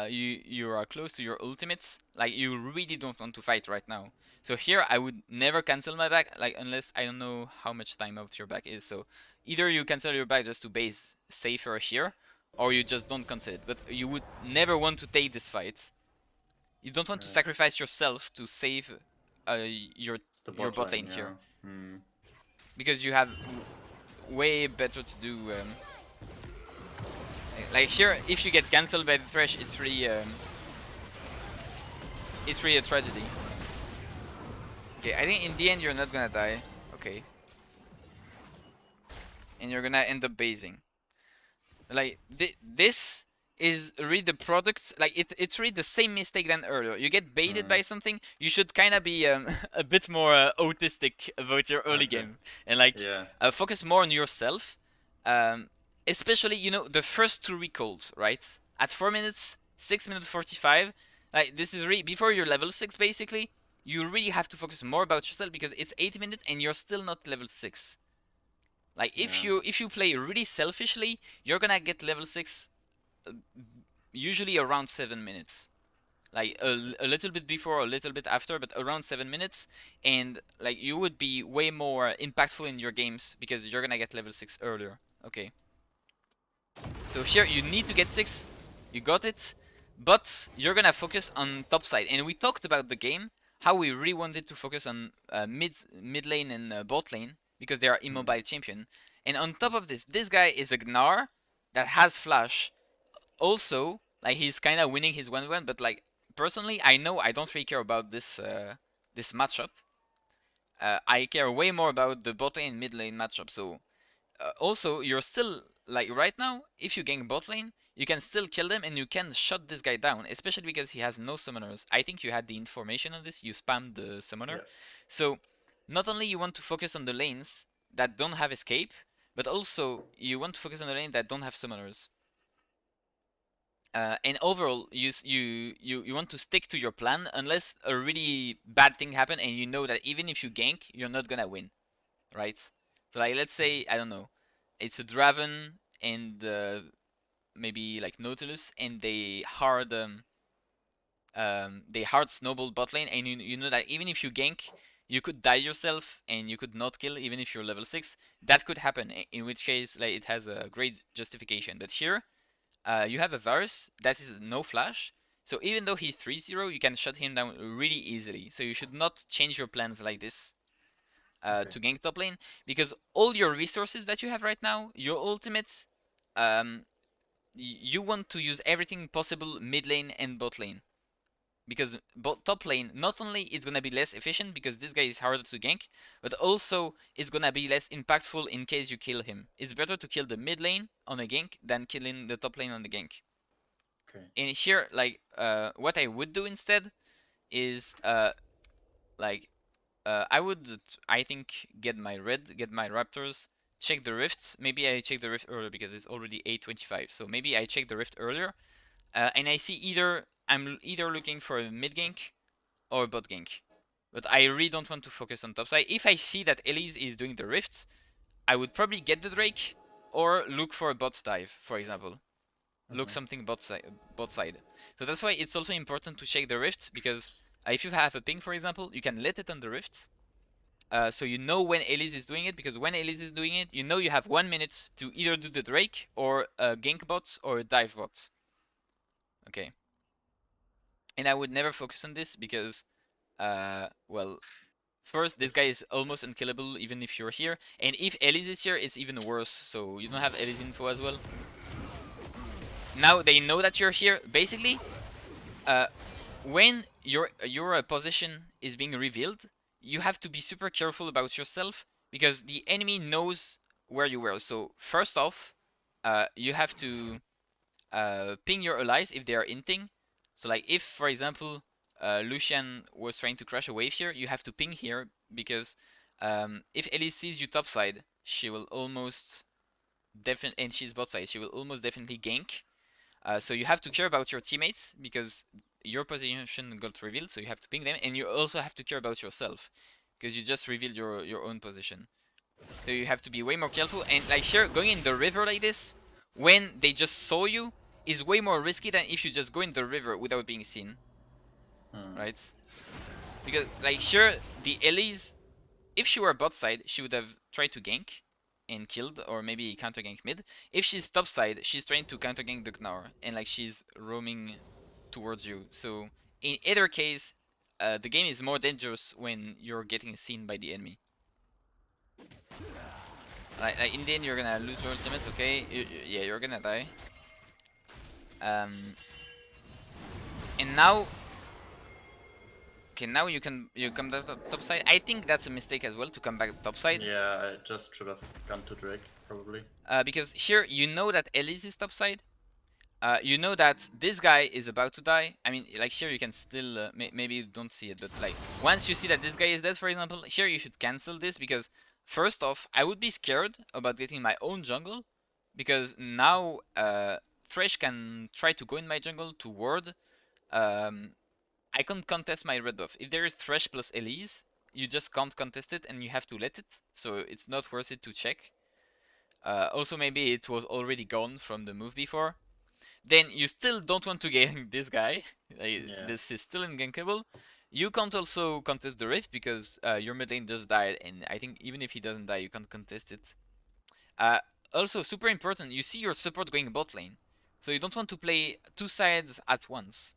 You are close to your ultimates. Like you really don't want to fight right now. So here I would never cancel my back, like unless I don't know how much time out your back is. So either you cancel your back just to base safer here, or you just don't cancel it. But you would never want to take this fight. You don't want to Yeah. sacrifice yourself to save your The your bot bot lane, lane yeah. here Hmm. because you have way better to do. Like here, if you get cancelled by the Thresh, it's really a tragedy. Okay, I think in the end you're not gonna die. Okay. And you're gonna end up basing. Like, this is really the product. Like, it's really the same mistake than earlier. You get baited Hmm. by something, you should kind of be a bit more autistic about your early Okay. game. And, like, Yeah. focus more on yourself. Um, especially, the first two recalls, right? At 4 minutes, 6 minutes 45. Like, this is really, before you're level 6, basically, you really have to focus more about yourself because it's 8 minutes and you're still not level 6. Like Yeah. if you play really selfishly, you're gonna get level 6 usually around 7 minutes. Like a little bit before, a little bit after, but around 7 minutes, and like you would be way more impactful in your games because you're gonna get level 6 earlier. Okay. So here you need to get 6. You got it, but you're gonna focus on top side. And we talked about the game, how we really wanted to focus on mid lane and bot lane because they are Hmm. immobile champion. And on top of this guy is a Gnar that has flash. Also, like he's kind of winning his 1v1, but like personally, I know I don't really care about this matchup. I care way more about the bot lane and mid lane matchup. So also, you're still, like right now, if you gank bot lane, you can still kill them and you can shut this guy down, especially because he has no summoners. I think you had the information on this, you spammed the summoner. Yeah. So, not only you want to focus on the lanes that don't have escape, but also you want to focus on the lane that don't have summoners. And overall, you want to stick to your plan unless a really bad thing happen and you know that even if you gank, you're not gonna win, right? So like let's say I don't know, it's a Draven and maybe like Nautilus, and they hard snowball bot lane, and you know that even if you gank, you could die yourself and you could not kill even if you're level 6. That could happen, in which case like it has a great justification. But here, you have a Varus that is no flash. So even though he's 3-0, you can shut him down really easily. So you should not change your plans like this Okay. to gank top lane, because all your resources that you have right now, your ultimates, um, you want to use everything possible mid lane and bot lane. Because top lane, not only it's gonna be less efficient because this guy is harder to gank, but also it's gonna be less impactful in case you kill him. It's better to kill the mid lane on a gank than killing the top lane on the gank. Okay. And here, like, what I would do instead is, like, I would, I think, get my red, get my raptors, check the rifts. Maybe I check the rift earlier because it's already 8:25. So maybe I check the rift earlier, and I see I'm either looking for a mid gank or a bot gank. But I really don't want to focus on top side. If I see that Elise is doing the rifts, I would probably get the Drake or look for a bot dive, for example. Look Hmm. something bot side. So that's why it's also important to check the rifts, because if you have a ping, for example, you can let it on the rifts. So you know when Elise is doing it, because when Elise is doing it, you know you have 1 minute to either do the Drake or a gank bot or a dive bot. Okay. And I would never focus on this because, well, first, this It's guy is almost unkillable even if you're here. And if Elise is here, it's even worse. So you don't have Elise info as well. Now they know that you're here. Basically, uh, when your position is being revealed, you have to be super careful about yourself because the enemy knows where you were. So first off, you have to ping your allies if they are inting. So like if, for example, Lucian was trying to crash a wave here, you have to ping here because if Elise sees you topside, she will almost definitely, and she's bot side, she will almost definitely gank. So you have to care about your teammates because your position got revealed, so you have to ping them, and you also have to care about yourself because you just revealed your own position. So you have to be way more careful. And like sure, going in the river like this, when they just saw you, is way more risky than if you just go in the river without being seen, Hmm. right? Because like sure, the Elise, if she were bot side, she would have tried to gank and killed, or maybe counter gank mid. If she's top side, she's trying to counter gank the Gnar, and like she's roaming towards you. So in either case, the game is more dangerous when you're getting seen by the enemy. Like in the end, you're gonna lose your ultimate. Okay, yeah, you're gonna die. Um, and now, okay, now you come to top side. I think that's a mistake as well to come back top side. Yeah, I just should have gone to Drake, probably. Because here you know that Elise is top side. You know that this guy is about to die. I mean, like here you can still maybe you don't see it, but like once you see that this guy is dead, for example, here you should cancel this because first off, I would be scared about getting my own jungle because now Thresh can try to go in my jungle to ward. Um, I can't contest my red buff. If there is Thresh plus Elise, you just can't contest it and you have to let it. So it's not worth it to check. Also, maybe it was already gone from the move before. Then you still don't want to gank this guy. Yeah. This is still ungankable. You can't also contest the rift because your mid lane just died, and I think even if he doesn't die, you can't contest it. Uh, Also, super important, you see your support going bot lane, so you don't want to play two sides at once.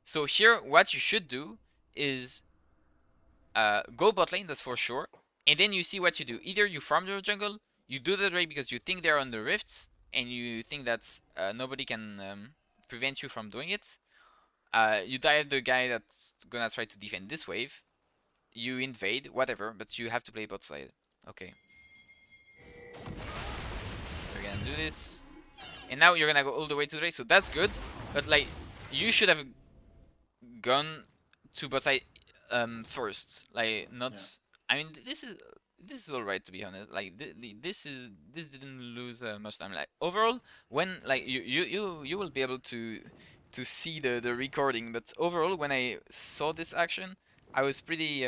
So here, what you should do is go bot lane, that's for sure, and then you see what you do. Either you farm your jungle, you do the raid because you think they're on the rifts, and you think that nobody can prevent you from doing it. You dive the guy that's gonna try to defend this wave. You invade, whatever, but you have to play bot side. Okay, you're gonna do this, and now you're gonna go all the way to the raid, so that's good. But like, you should have gone to bot side first. Like, not. Yeah. I mean, this is all right to be honest. Like, this didn't lose much time. Like overall, when like you will be able to see the recording, but overall, when I saw this action, I was pretty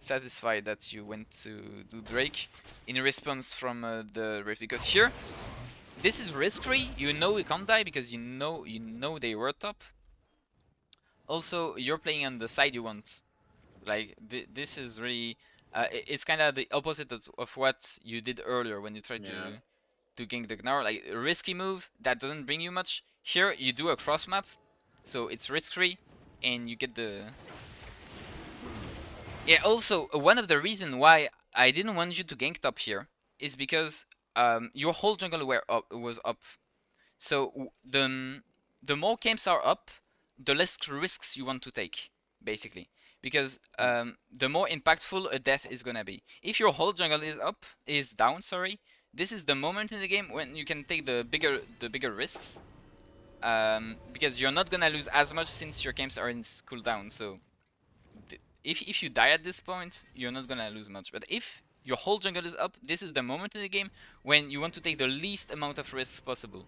satisfied that you went to do Drake in response from the Rift because here this is risk free. You know you can't die because you know they were top. Also, you're playing on the side you want. Like this is really, it's kind of the opposite of what you did earlier when you tried Yeah. to gank the Gnar. Like a risky move that doesn't bring you much. Here you do a cross map, so it's risk free, and you get the. Yeah. Also, one of the reasons why I didn't want you to gank top here is because your whole jungle was up. So the more camps are up, the less risks you want to take, basically. Because Hmm. the more impactful a death is gonna be. If your whole jungle is down, sorry, this is the moment in the game when you can take the bigger risks. Because you're not gonna lose as much since your camps are in cooldown. So if you die at this point, you're not gonna lose much. But if your whole jungle is up, this is the moment in the game when you want to take the least amount of risks possible.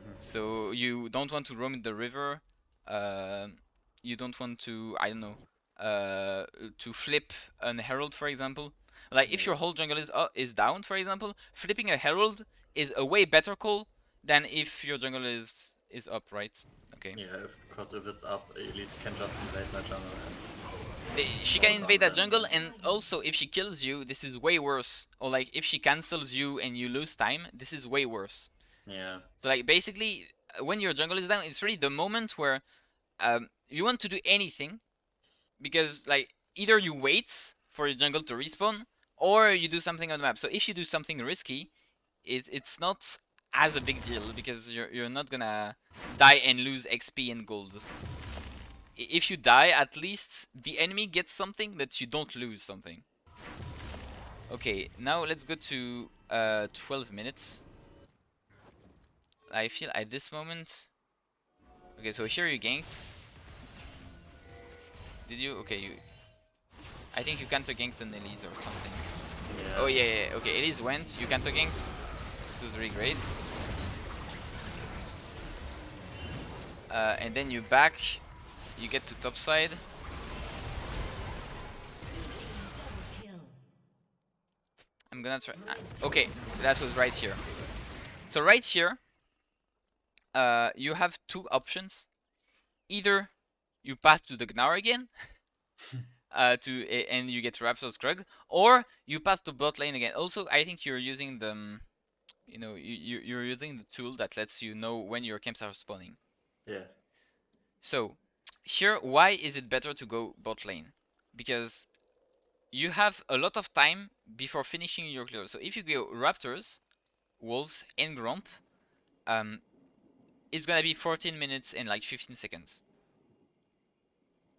Hmm. So you don't want to roam in the river. You don't want to, I don't know, to flip an herald, for example. Like if Yeah. your whole jungle is down, for example, flipping a herald is a way better call than if your jungle is up, right? Okay. Yeah, because if it's up, Elise can just invade my jungle and She it's can all invade done that then. jungle, and also if she kills you, this is way worse. Or like if she cancels you and you lose time, this is way worse. Yeah. So like basically, when your jungle is down, it's really the moment where you want to do anything because like either you wait for your jungle to respawn or you do something on the map. So if you do something risky, it's not as a big deal because you're not gonna die and lose XP and gold. If you die, at least the enemy gets something, but you don't lose something. Okay, now let's go to 12 minutes. I feel at this moment. Okay, so here you ganked. Did you? Okay, you. I think you counter ganked an Elise or something. Oh Yeah. yeah, yeah, yeah. Okay, Elise went. You counter ganked. 2-3 grades. And then you back. You get to top side. I'm gonna try. Okay, that was right here. So right here, you have two options. Either you path to the Gnar again, and you get Raptor's Krug, or you pass to bot lane again. Also, I think you're using the, you're using the tool that lets you know when your camps are spawning. Yeah. So here, why is it better to go bot lane? Because you have a lot of time before finishing your clear. So if you go Raptors, Wolves, and Gromp, um, it's gonna be 14 minutes and like 15 seconds.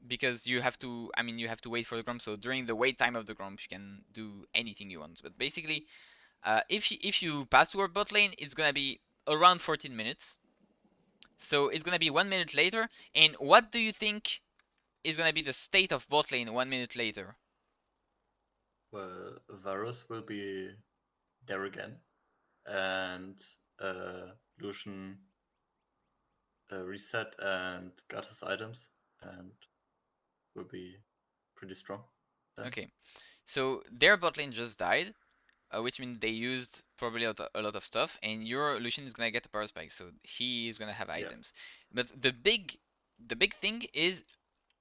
Because you have to, I mean, you have to wait for the Gromp. So during the wait time of the Gromp, you can do anything you want. But basically, if you pass toward bot lane, it's gonna be around 14 minutes. So it's gonna be 1 minute later. And what do you think is gonna be the state of bot lane 1 minute later? Well, Varus will be there again, and Lucian reset and got his items, and will be pretty strong then. Okay, so their bot lane just died, which means they used probably a lot of stuff, and your Lucian is gonna get the power spike, so he is gonna have Yeah. items. But the big thing is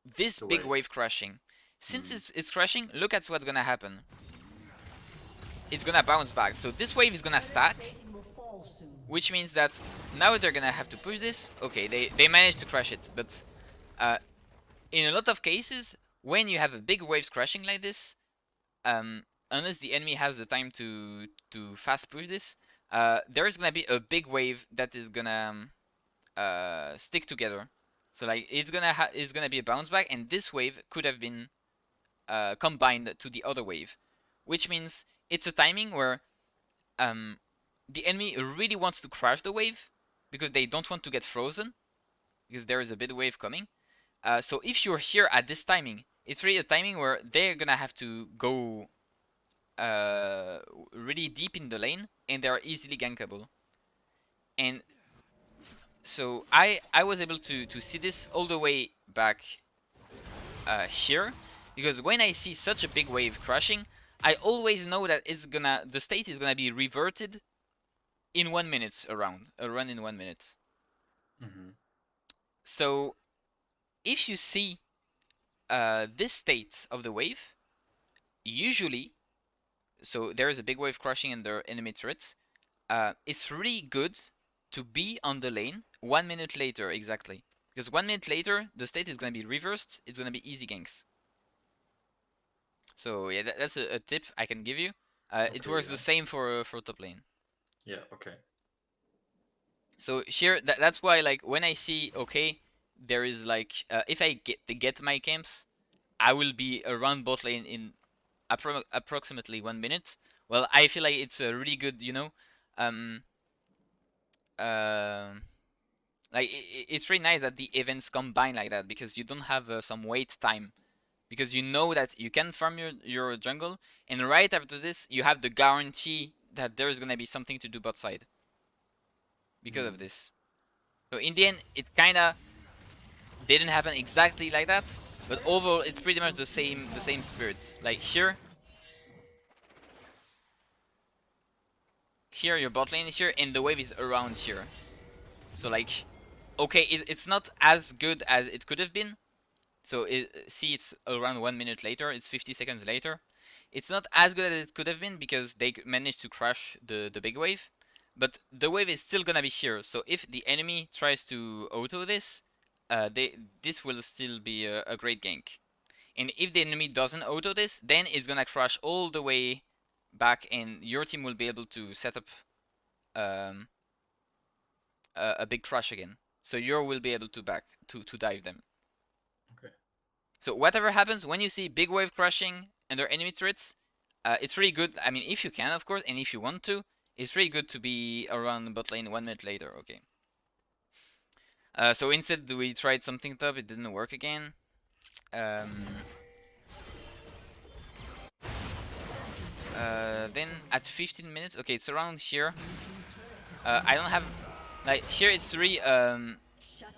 this The big wave. wave crashing. Since Mm. it's crashing, look at what's gonna happen. It's gonna bounce back. So this wave is gonna stack, which means that now they're gonna have to push this. Okay, they managed to crash it, but uh, in a lot of cases, when you have a big waves crashing like this, unless the enemy has the time to fast push this, there is gonna be a big wave that is gonna stick together. So like it's gonna be a bounce back, and this wave could have been combined to the other wave, which means it's a timing where um, the enemy really wants to crash the wave because they don't want to get frozen because there is a big wave coming. So if you're here at this timing, it's really a timing where they're gonna have to go uh, really deep in the lane and they are easily gankable. And so I was able to see this all the way back here because when I see such a big wave crashing, I always know that the state is gonna be reverted in 1 minute around a run in 1 minute. Mm-hmm. So if you see this state of the wave, usually, so there is a big wave crashing in the enemy turrets. It's really good to be on the lane 1 minute later exactly, because 1 minute later the state is gonna be reversed. It's gonna be easy ganks. So yeah, that's a tip I can give you. It Okay. works the Yeah. same for top lane. Yeah. Okay. So here, that's why like when I see okay, there is like if I get my camps, I will be around bot lane in approximately 1 minute. Well, I feel like it's a really good, um, uh, like it's really nice that the events combine like that because you don't have some wait time because you know that you can farm your jungle, and right after this you have the guarantee that there is gonna be something to do bot side because of Mm. this. So in the end, it kind of didn't happen exactly like that, but overall it's pretty much the same spirit. Like here your bot lane is here, and the wave is around here. So like, okay, it's not as good as it could have been. So see, it's around 1 minute later. It's 50 seconds later. It's not as good as it could have been because they managed to crash the big wave, but the wave is still gonna be here. So if the enemy tries to auto this, this will still be a great gank. And if the enemy doesn't auto this, then it's gonna crash all the way back, and your team will be able to set up um, a big crush again. So you will be able to back to dive them. Okay. So whatever happens when you see big wave crushing under enemy turrets, it's really good. I mean, if you can, of course, and if you want to, it's really good to be around bot lane 1 minute later. Okay. So instead we tried something tough. It didn't work again. Um, then at 15 minutes, okay, it's around here. I don't have like here. It's really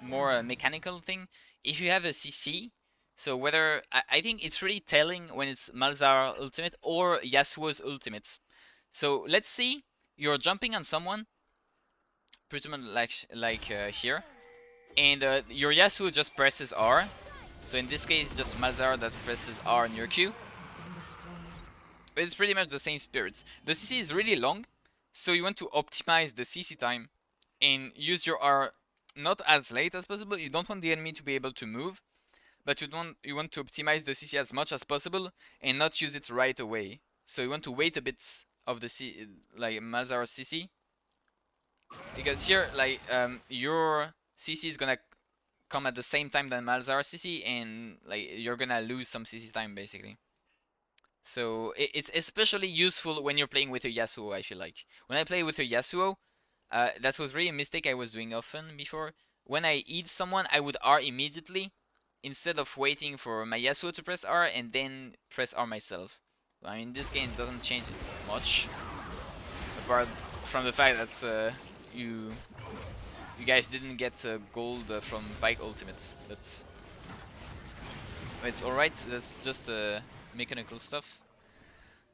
more a mechanical thing. If you have a CC, so whether I think it's really telling when it's Malzahar ultimate or Yasuo's ultimate. So let's see, you're jumping on someone, pretty much like here, and your Yasuo just presses R. So in this case, just Malzahar that presses R on your Q. It's pretty much the same spirits. The CC is really long, so you want to optimize the CC time and use your R not as late as possible. You don't want the enemy to be able to move, but you want to optimize the CC as much as possible and not use it right away. So you want to wait a bit of the like Malzahar CC, because here like your CC is gonna come at the same time than Malzahar CC, and like you're gonna lose some CC time basically. So it's especially useful when you're playing with a Yasuo, I feel like. When I play with a Yasuo, that was really a mistake I was doing often before. When I eat someone, I would R immediately instead of waiting for my Yasuo to press R and then press R myself. I mean, this game doesn't change much, apart from the fact that you you guys didn't get gold from Bike Ultimates. That's it's alright. That's just mechanical stuff.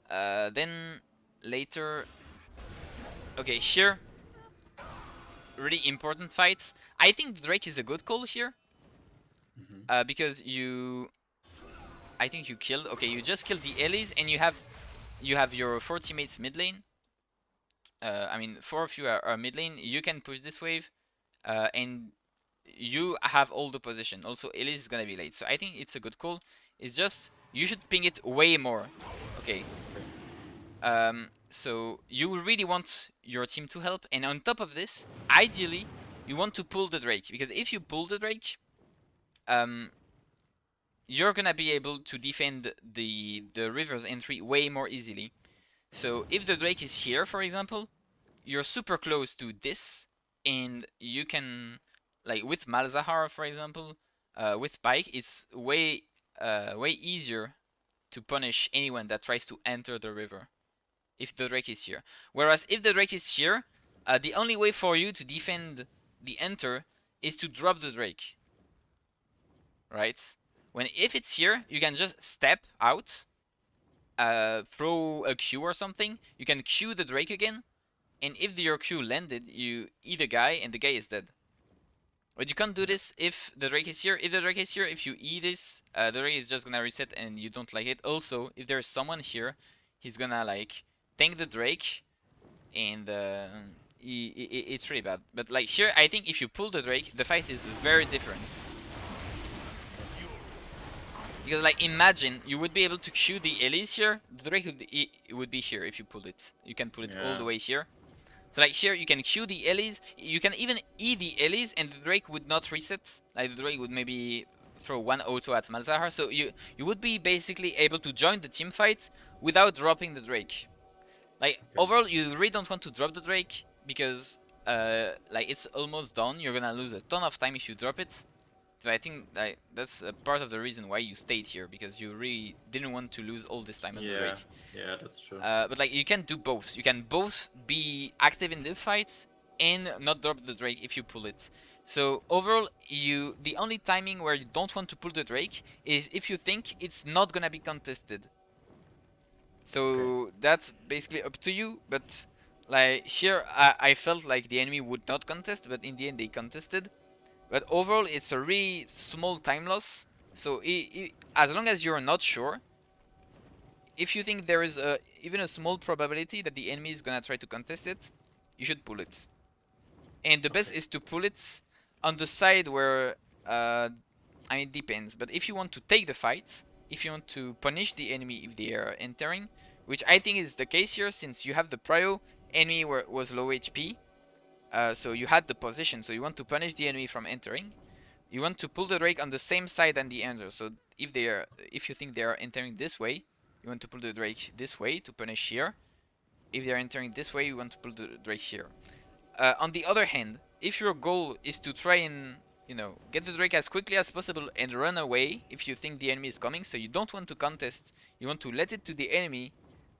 Then later, okay, here, really important fights. I think Drake is a good call here, Mm-hmm. because I think you killed. Okay, you just killed the Elise, and you have your 4 teammates mid lane. I mean, 4 of you are mid lane. You can push this wave, and you have all the position. Also, Elise is gonna be late, so I think it's a good call. It's just you should ping it way more. Okay. So you really want your team to help, and on top of this, ideally, you want to pull the Drake, because if you pull the Drake, you're gonna be able to defend the river's entry way more easily. So if the Drake is here, for example, you're super close to this, and you can, like with Malzahar, for example, with Pike, it's way easier to punish anyone that tries to enter the river if the Drake is here. Whereas if the Drake is here, the only way for you to defend the enter is to drop the Drake, right? When if it's here, you can just step out, throw a Q or something. You can Q the Drake again, and if your Q landed, you eat a guy and the guy is dead. But you can't do this if the Drake is here. If the Drake is here, if you E this, the Drake is just gonna reset and you don't like it. Also, if there's someone here, he's gonna like tank the Drake, and it's really bad. But like here, I think if you pull the Drake, the fight is very different. Because like imagine you would be able to Q the Elise here, the Drake would be here if you pull it. You can pull it all Yeah. the way here. So like here you can Q the Elise, you can even E the Elise and the Drake would not reset. Like the Drake would maybe throw one auto at Malzahar. So you would be basically able to join the team fight without dropping the Drake. Like Okay. overall you really don't want to drop the Drake, because like it's almost done. You're gonna lose a ton of time if you drop it. So I think that's a part of the reason why you stayed here, because you really didn't want to lose all this time on the Yeah. Drake. Yeah, that's true. But like you can do both. You can both be active in this fight and not drop the Drake if you pull it. So overall, the only timing where you don't want to pull the Drake is if you think it's not gonna be contested. Okay. So that's basically up to you. But like here, I felt like the enemy would not contest, but in the end they contested. But overall, it's a really small time loss. So as long as you're not sure, if you think there is even a small probability that the enemy is gonna try to contest it, you should pull it. And the best Okay. is to pull it on the side where, I mean, it depends. But if you want to take the fight, if you want to punish the enemy if they are entering, which I think is the case here, since you have the prio, enemy was low HP. So you had the position, so you want to punish the enemy from entering. You want to pull the Drake on the same side than the enter. So if you think they are entering this way, you want to pull the Drake this way to punish here. If they are entering this way, you want to pull the Drake here. On the other hand, if your goal is to try and get the Drake as quickly as possible and run away if you think the enemy is coming, so you don't want to contest, you want to let it to the enemy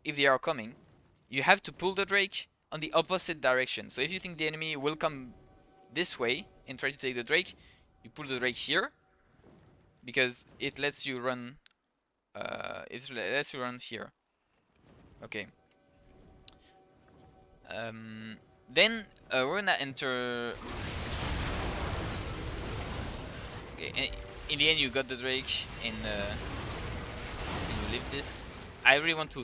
if they are coming, you have to pull the Drake on the opposite direction. So if you think the enemy will come this way and try to take the Drake, you pull the Drake here because it lets you run. It lets you run here. Okay. Then we're gonna enter. Okay. In the end, you got the Drake, and you leave this. I really want to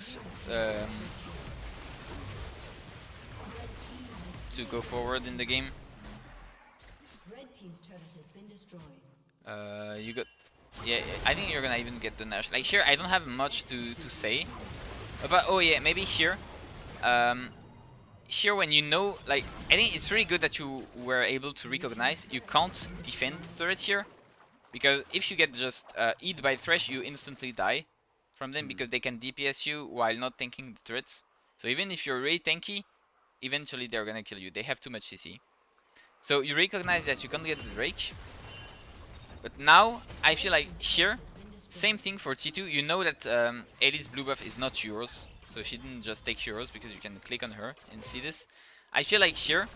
go forward in the game. Red team's turret has been destroyed. You got. Yeah, I think you're gonna even get the Nash. Like here, I don't have much to say. But oh yeah, maybe here. Um, Here when you know, like, I think it's really good that you were able to recognize you can't defend turrets here. Because if you get just eat by Thresh, you instantly die from them because they can DPS you while not tanking the turrets. So even if you're really tanky, eventually they're gonna kill you. They have too much CC. So you recognize that you can't get the Drake. But now, I feel like here, same thing for T2. You know that Ellie's blue buff is not yours. So she didn't just take yours because you can click on her and see this. I feel like here,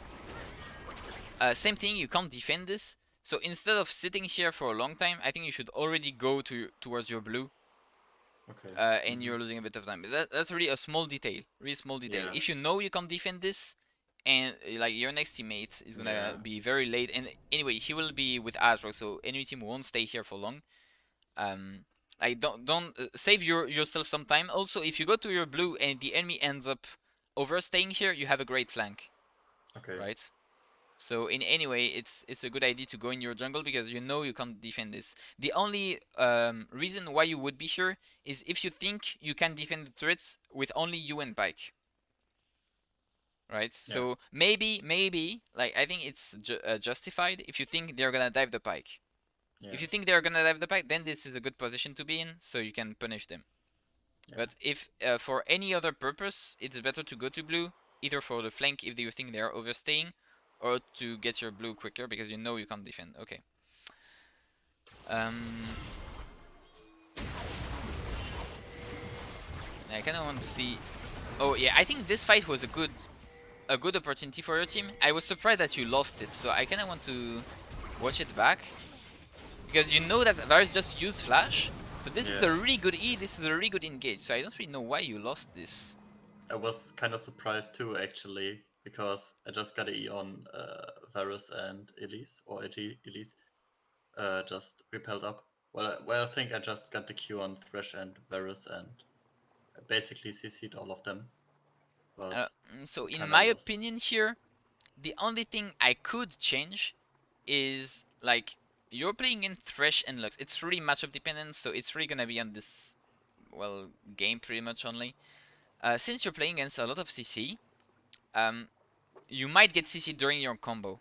same thing, you can't defend this. So instead of sitting here for a long time, I think you should already go towards your blue. Okay. And you're losing a bit of time. But that's really a small detail. Really small detail. Yeah. If you know you can't defend this, and like your next teammate is gonna Yeah. be very late, and anyway he will be with Azrog, so enemy team won't stay here for long. Like don't save yourself some time. Also, if you go to your blue and the enemy ends up overstaying here, you have a great flank, Okay. right? So in any way, it's a good idea to go in your jungle because you know you can't defend this. The only reason why you would be here is if you think you can defend the turrets with only you and Pike. Right? Yeah. So maybe, like I think it's justified if you think they're gonna dive the Pike. Yeah. If you think they're gonna dive the Pike, then this is a good position to be in, so you can punish them. Yeah. But if for any other purpose, it's better to go to blue, either for the flank if you think they are overstaying, or to get your blue quicker because you know you can't defend. Okay. I kind of want to see. Oh yeah, I think this fight was a good opportunity for your team. I was surprised that you lost it, so I kind of want to watch it back because you know that Varus just used flash. So this is a really good E. This is a really good engage. So I don't really know why you lost this. I was kind of surprised too, actually, because I just got an E on Varus and Elise, or AT Elise, just repelled up. Well, I think I just got the Q on Thresh and Varus and basically CC'd all of them. But So in kind of my lost. opinion here, the only thing I could change is like you're playing in Thresh and Lux. It's really matchup dependent, so it's really gonna be on this game pretty much only. Since you're playing against a lot of CC, you might get CC during your combo.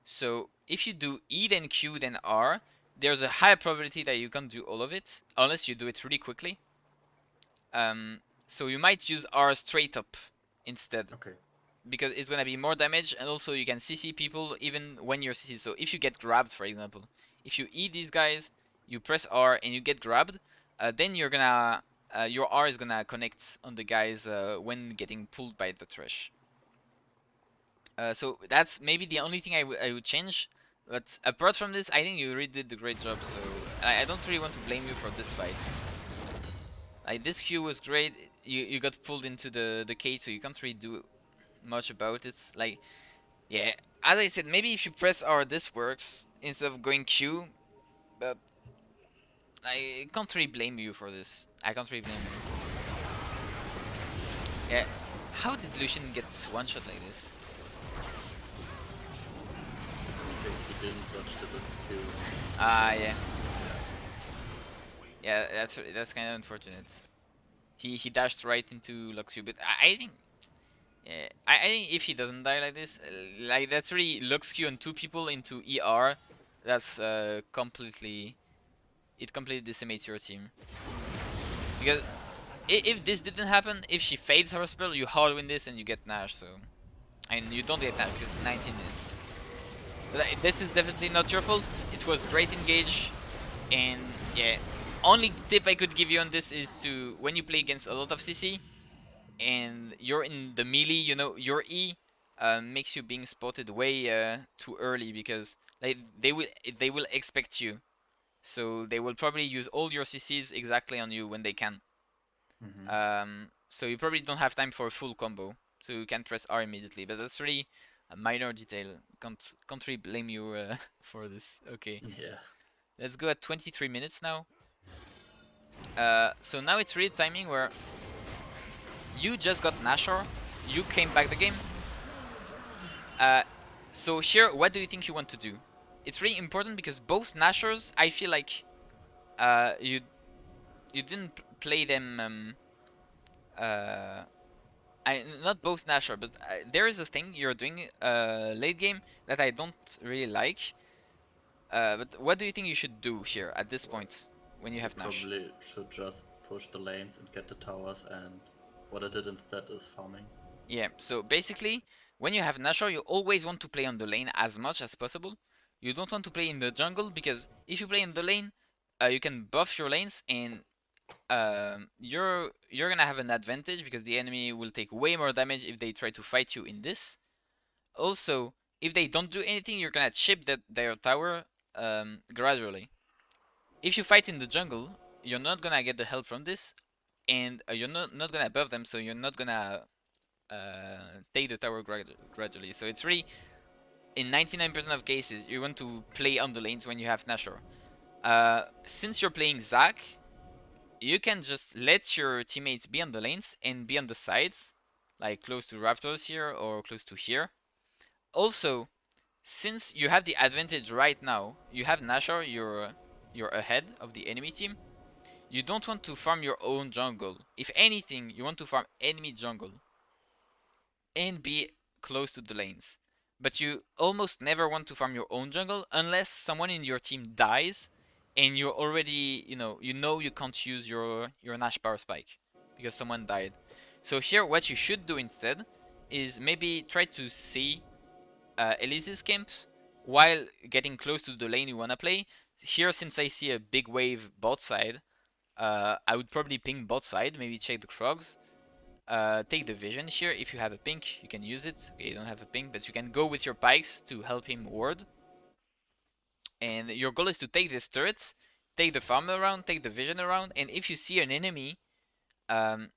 So if you do E then Q then R, there's a high probability that you can't do all of it unless you do it really quickly. So you might use R straight up instead. Okay. Because it's gonna be more damage, and also you can CC people even when you're CC. So if you get grabbed, for example, if you E these guys, you press R and you get grabbed, then you're gonna your R is gonna connect on the guys when getting pulled by the Thresh. So that's maybe the only thing I would change. But apart from this, I think you really did a great job. So I don't really want to blame you for this fight. Like this Q was great. You got pulled into the cage, so you can't really do much about it. Like, yeah, as I said, maybe if you press R, this works instead of going Q. But I can't really blame you for this. I can't really blame you. Yeah, how did Lucian get one shot like this? I think he didn't dodge the Lux Q. Ah, yeah. Yeah, that's kind of unfortunate. He dashed right into Luxu, but I think Yeah, I think if he doesn't die like this, like that's really Lux Q and 2 people into ER. That's completely, it completely decimates your team. Because if this didn't happen, if she fades her spell, you hard win this and you get Nash. So and you don't get Nash because it's 19 minutes. But this is definitely not your fault. It was great engage, and yeah. Only tip I could give you on this is to when you play against a lot of CC and you're in the melee, you know, your E makes you being spotted way too early because like they will expect you, so they will probably use all your CCs exactly on you when they can. Hmm. So you probably don't have time for a full combo, so you can press R immediately. But that's really a minor detail. Can't really blame you for this. Okay, Yeah. let's go at 23 minutes now. So now it's really timing where you just got Nashor, you came back the game. Uh, so here, what do you think you want to do? It's really important because both Nashors, I feel like you didn't play them. Not both Nashor, but there is a thing you're doing late game that I don't really like. But what do you think you should do here at this point when you You have Nash? probably should just push the lanes and get the towers, and what I did instead is farming. Yeah, so basically, when you have Nashor, you always want to play on the lane as much as possible. You don't want to play in the jungle because if you play in the lane, you can buff your lanes and you're gonna have an advantage because the enemy will take way more damage if they try to fight you in this. Also, if they don't do anything, you're gonna chip their tower gradually. If you fight in the jungle, you're not gonna get the help from this, and you're not gonna buff them, so you're not gonna take the tower gradually. So it's really, in 99% of cases, you want to play on the lanes when you have Nashor. Since you're playing Zac, you can just let your teammates be on the lanes and be on the sides, like close to Raptors here or close to here. Also, since you have the advantage right now, you have Nashor, you're ahead of the enemy team. You don't want to farm your own jungle. If anything, you want to farm enemy jungle and be close to the lanes. But you almost never want to farm your own jungle unless someone in your team dies and you're already, you know you can't use your Nash power spike because someone died. So here what you should do instead is maybe try to see Elise's camp while getting close to the lane you wanna play. Here, since I see a big wave bot side, I would probably ping bot side, maybe check the Krogs. Take the vision here. If you have a pink, you can use it. Okay, you don't have a pink, but you can go with your pikes to help him ward. And your goal is to take this turret, take the farm around, take the vision around, and if you see an enemy um,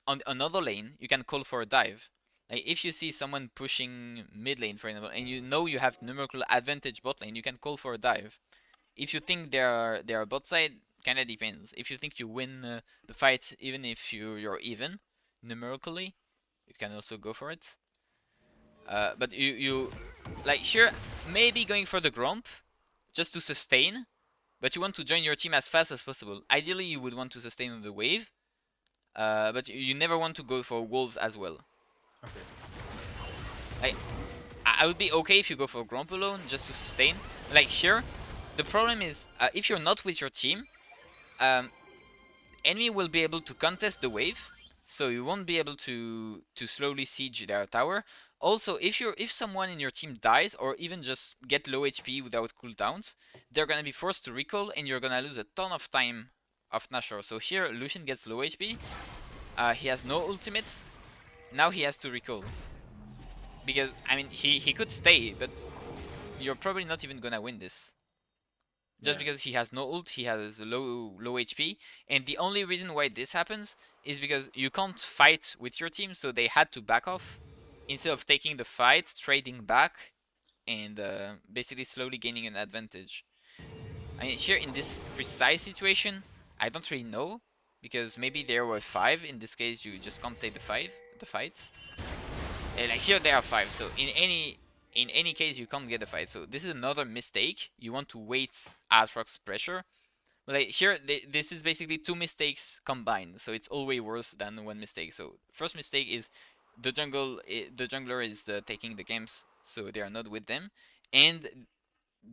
on another lane, you can call for a dive. Like if you see someone pushing mid lane, for example, and you know you have numerical advantage bot lane, you can call for a dive. If you think they are bot side, kind of depends. If you think you win the fight, even if you're even numerically, you can also go for it. But you like here maybe going for the Gromp just to sustain, but you want to join your team as fast as possible. Ideally, you would want to sustain on the wave, but you never want to go for wolves as well. Okay. Like I would be okay if you go for Gromp alone just to sustain. Like here, the problem is if you're not with your team, um, enemy will be able to contest the wave, so you won't be able to slowly siege their tower. Also, if someone in your team dies or even just get low HP without cooldowns, they're gonna be forced to recall and you're gonna lose a ton of time of Nashor. So here Lucian gets low HP. He has no ultimate. Now he has to recall. Because I mean he could stay, but you're probably not even gonna win this. Just Yeah. because he has no ult, he has low HP, and the only reason why this happens is because you can't fight with your team, so they had to back off instead of taking the fight, trading back, and basically slowly gaining an advantage. I mean, here in this precise situation, I don't really know because maybe there were 5. In this case, you just can't take the fight. And like here, there are 5. So in any case, you can't get the fight. So this is another mistake. You want to wait Aatrox's pressure. But like here, this is basically 2 mistakes combined. So it's always worse than 1 mistake. So first mistake is the jungler is taking the camps, so they are not with them, and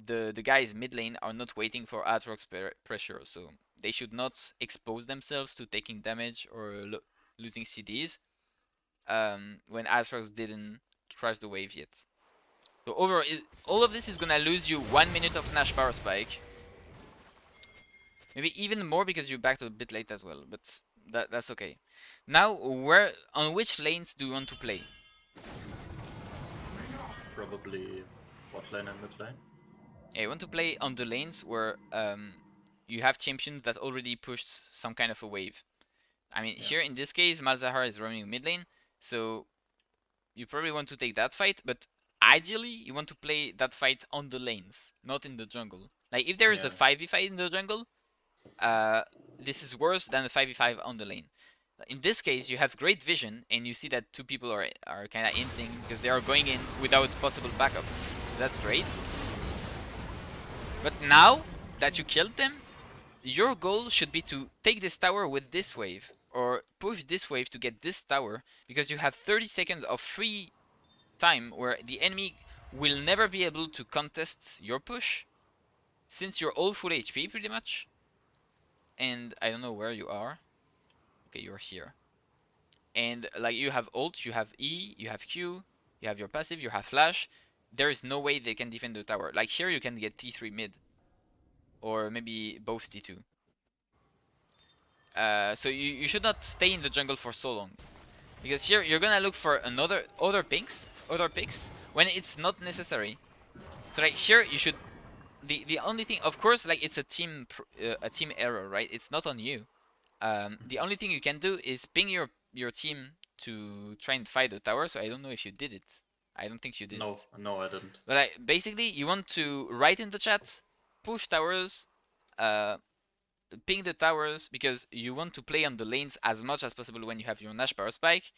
the guys mid lane are not waiting for Aatrox pressure, so they should not expose themselves to taking damage or losing CDs when Aatrox didn't trash the wave yet. So all of this is gonna lose you 1 minute of Nash power spike. Maybe even more because you backed a bit late as well, but that's okay. Now, on which lanes do you want to play? Probably bot lane and mid lane. Yeah, you want to play on the lanes where you have champions that already pushed some kind of a wave. I mean, Yeah. here in this case, Malzahar is running mid lane, so you probably want to take that fight, but ideally, you want to play that fight on the lanes, not in the jungle. Like, if there is a Yeah. 5v5 in the jungle, uh, this is worse than a 5v5 on the lane. In this case, you have great vision, and you see that two people are kind of inting because they are going in without possible backup. So that's great. But now that you killed them, your goal should be to take this tower with this wave, or push this wave to get this tower, because you have 30 seconds of free time where the enemy will never be able to contest your push, since you're all full HP pretty much. And I don't know where you are. Okay, you're here. And like you have ult, you have E, you have Q, you have your passive, you have flash. There is no way they can defend the tower. Like here you can get T3 mid, or maybe both T2. So you should not stay in the jungle for so long, because here you're gonna look for other picks when it's not necessary. So like here you should the only thing, of course, like it's a team error, right? It's not on you. The only thing you can do is ping your team to try and fight the tower. So I don't know if you did it. I don't think you did No, it. no, I didn't. But basically, you want to write in the chat, push towers, uh, ping the towers, because you want to play on the lanes as much as possible when you have your Nash power spike.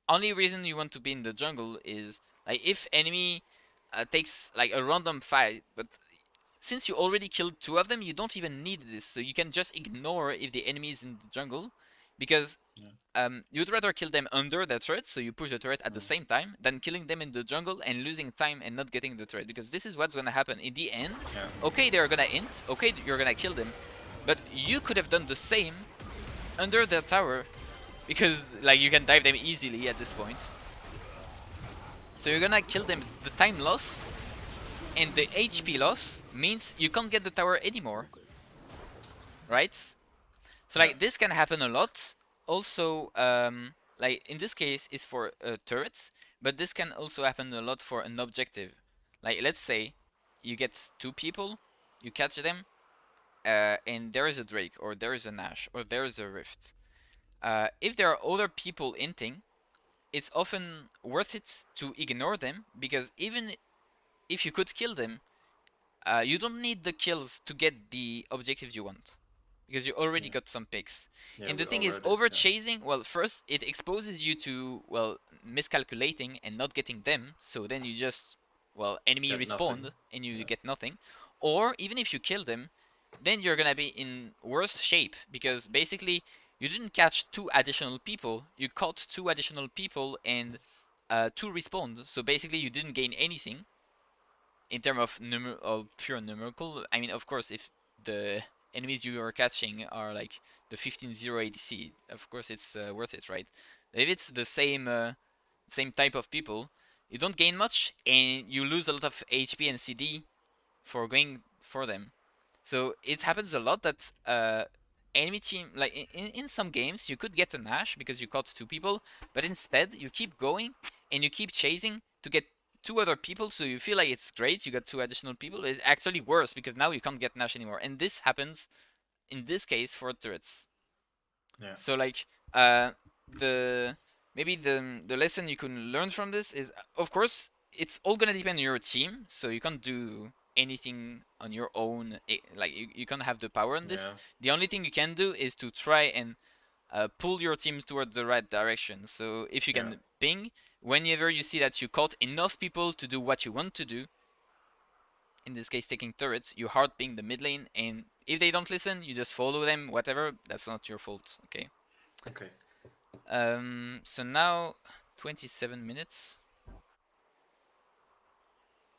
Only reason you want to be in the jungle is like if enemy takes like a random fight, but since you already killed two of them, you don't even need this, so you can just ignore if the enemy is in the jungle, because Yeah. you'd rather kill them under the turret, so you push the turret at the Mm. same time, than killing them in the jungle and losing time and not getting the turret, because this is what's gonna happen in the end. Yeah. Okay, they're gonna int, okay, you're gonna kill them, but you could have done the same under the tower, because like you can dive them easily at this point. So you're gonna kill them. The time loss and the HP loss means you can't get the tower anymore, right? So Yeah. like this can happen a lot. Also, like in this case, it's for turrets, but this can also happen a lot for an objective. Like let's say you get two people, you catch them, and there is a Drake, or there is a Nash, or there is a Rift. If there are other people inting, it's often worth it to ignore them, because even if you could kill them, you don't need the kills to get the objectives you want, because you already Yeah. got some picks. Yeah, And the we thing is, already. over Yeah. chasing, well, first it exposes you to, well, miscalculating and not getting them, so then you just, well, enemy Get nothing. respawned and you Yeah. get nothing. Or even if you kill them, then you're gonna be in worse shape, because basically you didn't catch two additional people, you caught two additional people and two respawned, so basically you didn't gain anything in terms of pure numerical. I mean, of course, if the enemies you are catching are like the 15-0 ADC, of course it's worth it, right? If it's the same type of people, you don't gain much and you lose a lot of HP and CD for going for them. So it happens a lot that enemy team, like in some games, you could get a Nash because you caught two people, but instead you keep going and you keep chasing to get two other people, so you feel like it's great, you got two additional people. It's actually worse because now you can't get Nash anymore. And this happens in this case for turrets. Yeah. So like the maybe the lesson you can learn from this is, of course, it's all gonna depend on your team, so you can't do anything on your own. Like you can't have the power on this. Yeah. The only thing you can do is to try and pull your teams towards the right direction. So if you Yeah. can ping whenever you see that you caught enough people to do what you want to do, in this case taking turrets, you hard ping the mid lane, and if they don't listen, you just follow them, whatever, that's not your fault, okay? Okay. So now 27 minutes.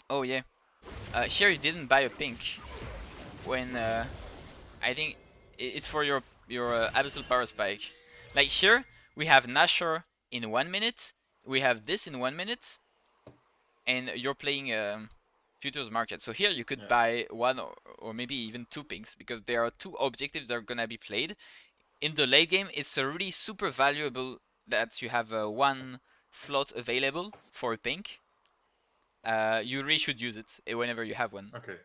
Oh yeah. Here you didn't buy a pink when I think it's for your absolute power spike. Like here we have Nashor in 1 minute. We have this in 1 minute, and you're playing futures market. So here you could Yeah. buy one or maybe even two pinks because there are two objectives that are gonna be played in the late game. It's really super valuable that you have one slot available for a pink. You really should use it whenever you have one. Okay.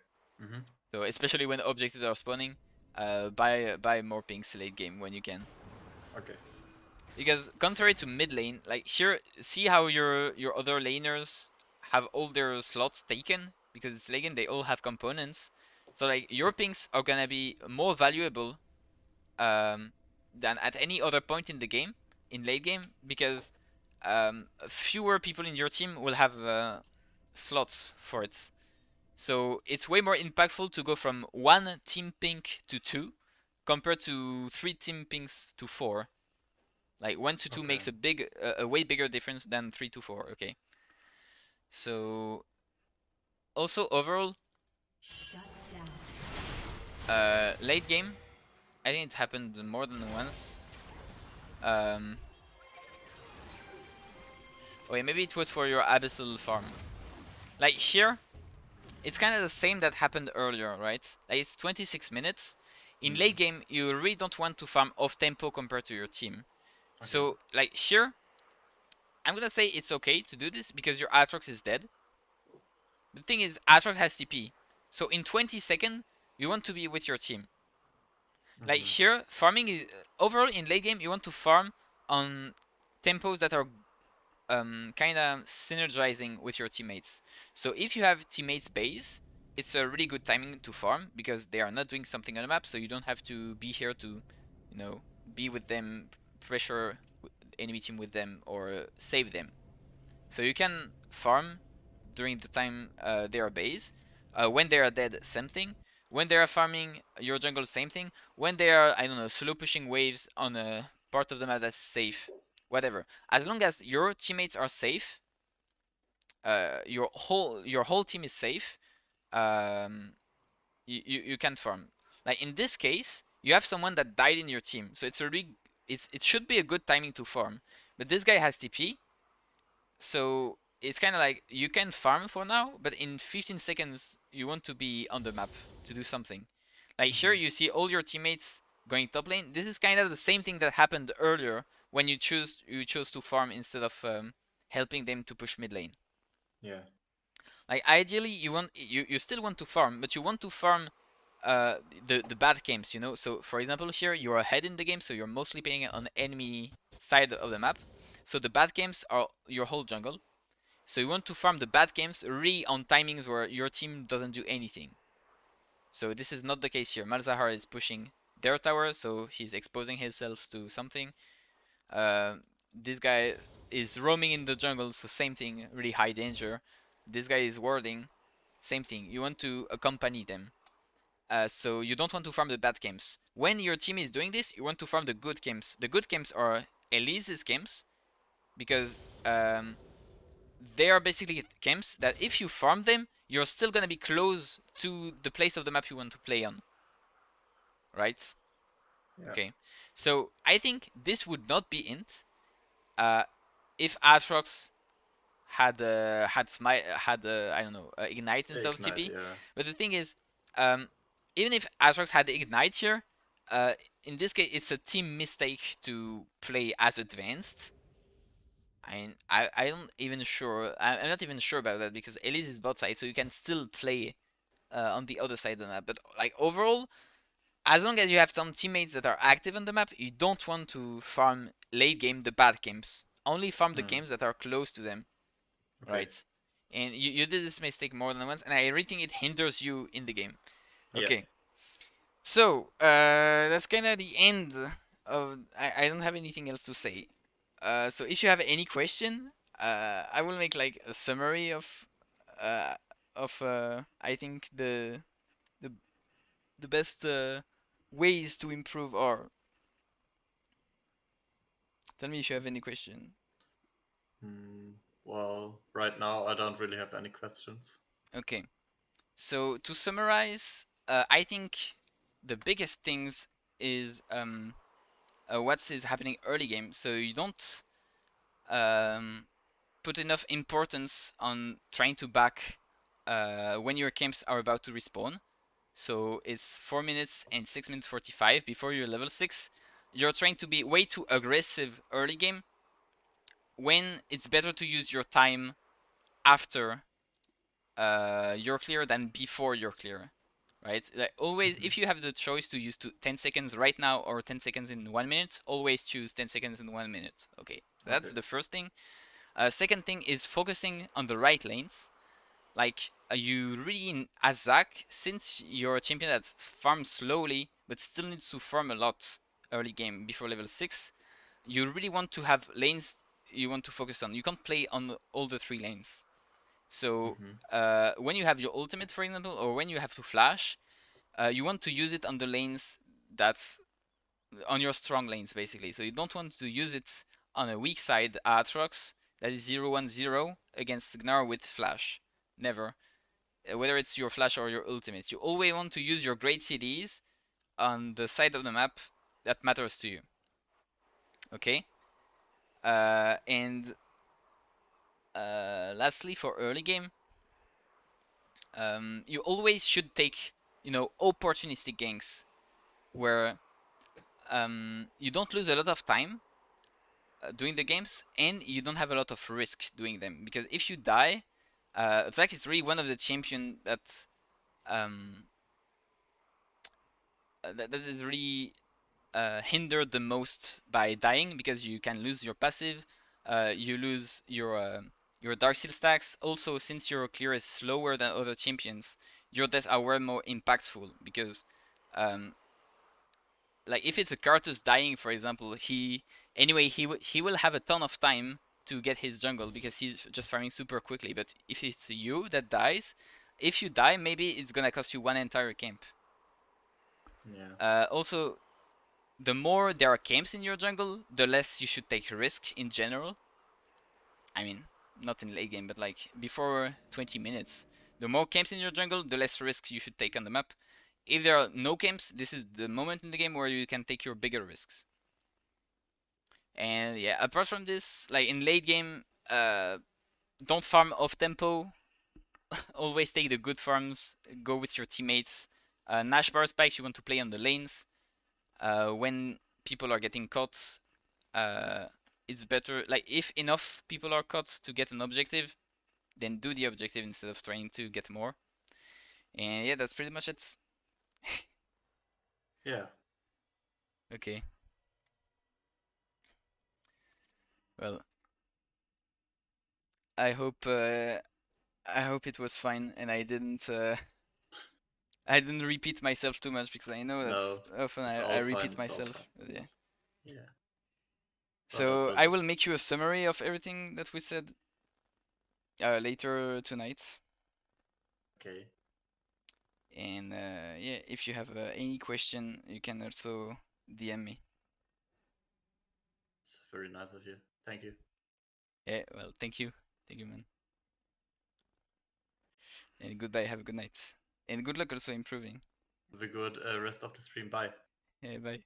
Mm-hmm. So especially when objectives are spawning, buy more pinks late game when you can. Okay. Because contrary to mid lane, like here, see how your other laners have all their slots taken because it's late game. They all have components, so like your pinks are gonna be more valuable than at any other point in the game, in late game, because fewer people in your team will have slots for it. So it's way more impactful to go from one team pink to two compared to three team pinks to four. Like 1 to 2 Okay. makes a way bigger difference than 3 to 4. Okay. So also overall, Shut down. late game, I think it happened more than once. Um, wait, maybe it was for your abyssal farm. Like here, it's kind of the same that happened earlier, right? Like it's 26 minutes. In Mm-hmm. late game, you really don't want to farm off tempo compared to your team. Okay. So like here, I'm gonna say it's okay to do this because your Aatrox is dead. The thing is, Aatrox has TP. So in 20 seconds, you want to be with your team. Like Mm-hmm. here, farming is overall in late game. You want to farm on tempos that are kind of synergizing with your teammates. So if you have teammates base, it's a really good timing to farm because they are not doing something on the map. So you don't have to be here to, you know, be with them, pressure enemy team with them, or save them. So you can farm during the time they are base. When they are dead, same thing. When they are farming your jungle, same thing. When they are, I don't know, slow pushing waves on a part of the map that's safe, whatever. As long as your teammates are safe, your whole team is safe. Um, you can farm. Like in this case, you have someone that died in your team, so it should be a good timing to farm. But this guy has TP, so it's kind of like you can farm for now, but in 15 seconds you want to be on the map to do something. Like Mm-hmm. sure, you see all your teammates going top lane. This is kind of the same thing that happened earlier when you chose to farm instead of helping them to push mid lane. Yeah. Like ideally, you still want to farm, but you want to farm uh, the bad games, you know. So for example, here you're ahead in the game, so you're mostly playing on enemy side of the map. So the bad games are your whole jungle. So you want to farm the bad games really on timings where your team doesn't do anything. So this is not the case here. Malzahar is pushing their tower, so he's exposing himself to something. Uh, this guy is roaming in the jungle, so same thing, really high danger. This guy is warding, same thing. You want to accompany them. So you don't want to farm the bad camps. When your team is doing this, you want to farm the good camps. The good camps are Elise's camps because they are basically camps that if you farm them, you're still gonna be close to the place of the map you want to play on, right? Yeah. Okay, so I think this would not be int uh, if Aatrox had I don't know ignite instead of Ignite. TP. Yeah. But the thing is, um, even if Aatrox had ignite here, uh, in this case it's a team mistake to play as advanced. I don't even sure. I'm not even sure about that because Elise is bot side, so you can still play on the other side of the map. But like overall, as long as you have some teammates that are active on the map, you don't want to farm late game the bad games. Only farm the Mm. games that are close to them, Okay. right? And you did this mistake more than once, and I really think it hinders you in the game. Yeah. Okay, so that's kind of the end of. I don't have anything else to say. So if you have any question, I will make like a summary uh, of I think the the best ways to improve are. Tell me if you have any question. Well, right now I don't really have any questions. Okay. So to summarize, I think the biggest things is what is happening early game. So you don't um, put enough importance on trying to back when your camps are about to respawn. So it's 4 minutes and 6 minutes 45 before you're level 6. You're trying to be way too aggressive early game when it's better to use your time after you're clear than before you're clear. Right? Like always, if you have the choice to use 10 seconds right now or 10 seconds in 1 minute, always choose 10 seconds in 1 minute. Okay, so that's Okay. the first thing. Second thing is focusing on the right lanes. Like you really, as Zac, since you're a champion that farms slowly but still needs to farm a lot early game before level 6, you really want to have lanes you want to focus on. You can't play on all the 3 lanes. So Mm-hmm. when you have your ultimate, for example, or when you have to flash, you want to use it on the lanes that's on your strong lanes, basically. So you don't want to use it on a weak side Aatrox that is 0-1-0 against Gnar with flash. Never. Whether it's your flash or your ultimate. You always want to use your great CDs on the side of the map that matters to you. Okay? And lastly, for early game, you always should take, opportunistic ganks where you don't lose a lot of time doing the games and you don't have a lot of risk doing them. Because if you die, Zac is really one of the champion um, that is really hindered the most by dying because you can lose your passive, you lose your Dark Seal stacks. Also, since your clear is slower than other champions, your deaths are way more impactful because, um, like if it's a Karthus dying, for example, he will have a ton of time to get his jungle because he's just farming super quickly. But if it's you that dies, if you die, maybe it's gonna cost you one entire camp. Yeah. Also, the more there are camps in your jungle, the less you should take risk in general. I mean, not in late game, but like before 20 minutes. The more camps in your jungle, the less risks you should take on the map. If there are no camps, this is the moment in the game where you can take your bigger risks. And yeah, apart from this, like in late game, don't farm off tempo. Always take the good farms. Go with your teammates. Nash bar spikes you want to play on the lanes. When people are getting caught, uh, it's better. Like if enough people are caught to get an objective, then do the objective instead of trying to get more. And yeah, that's pretty much it. Yeah. Okay. Well, I hope uh, I hope it was fine and I didn't repeat myself too much because I know that's No, often it's I all fine. repeat It's all fine. myself. But yeah. Yeah. But that So was I will make you a summary of everything that we said later tonight. okay. And yeah, if you have any question, you can also DM me. It's very nice of you. Thank you. Yeah, well, thank you, man, and goodbye. Have a good night, and good luck also improving. Have a good rest of the stream. Bye. Yeah, bye.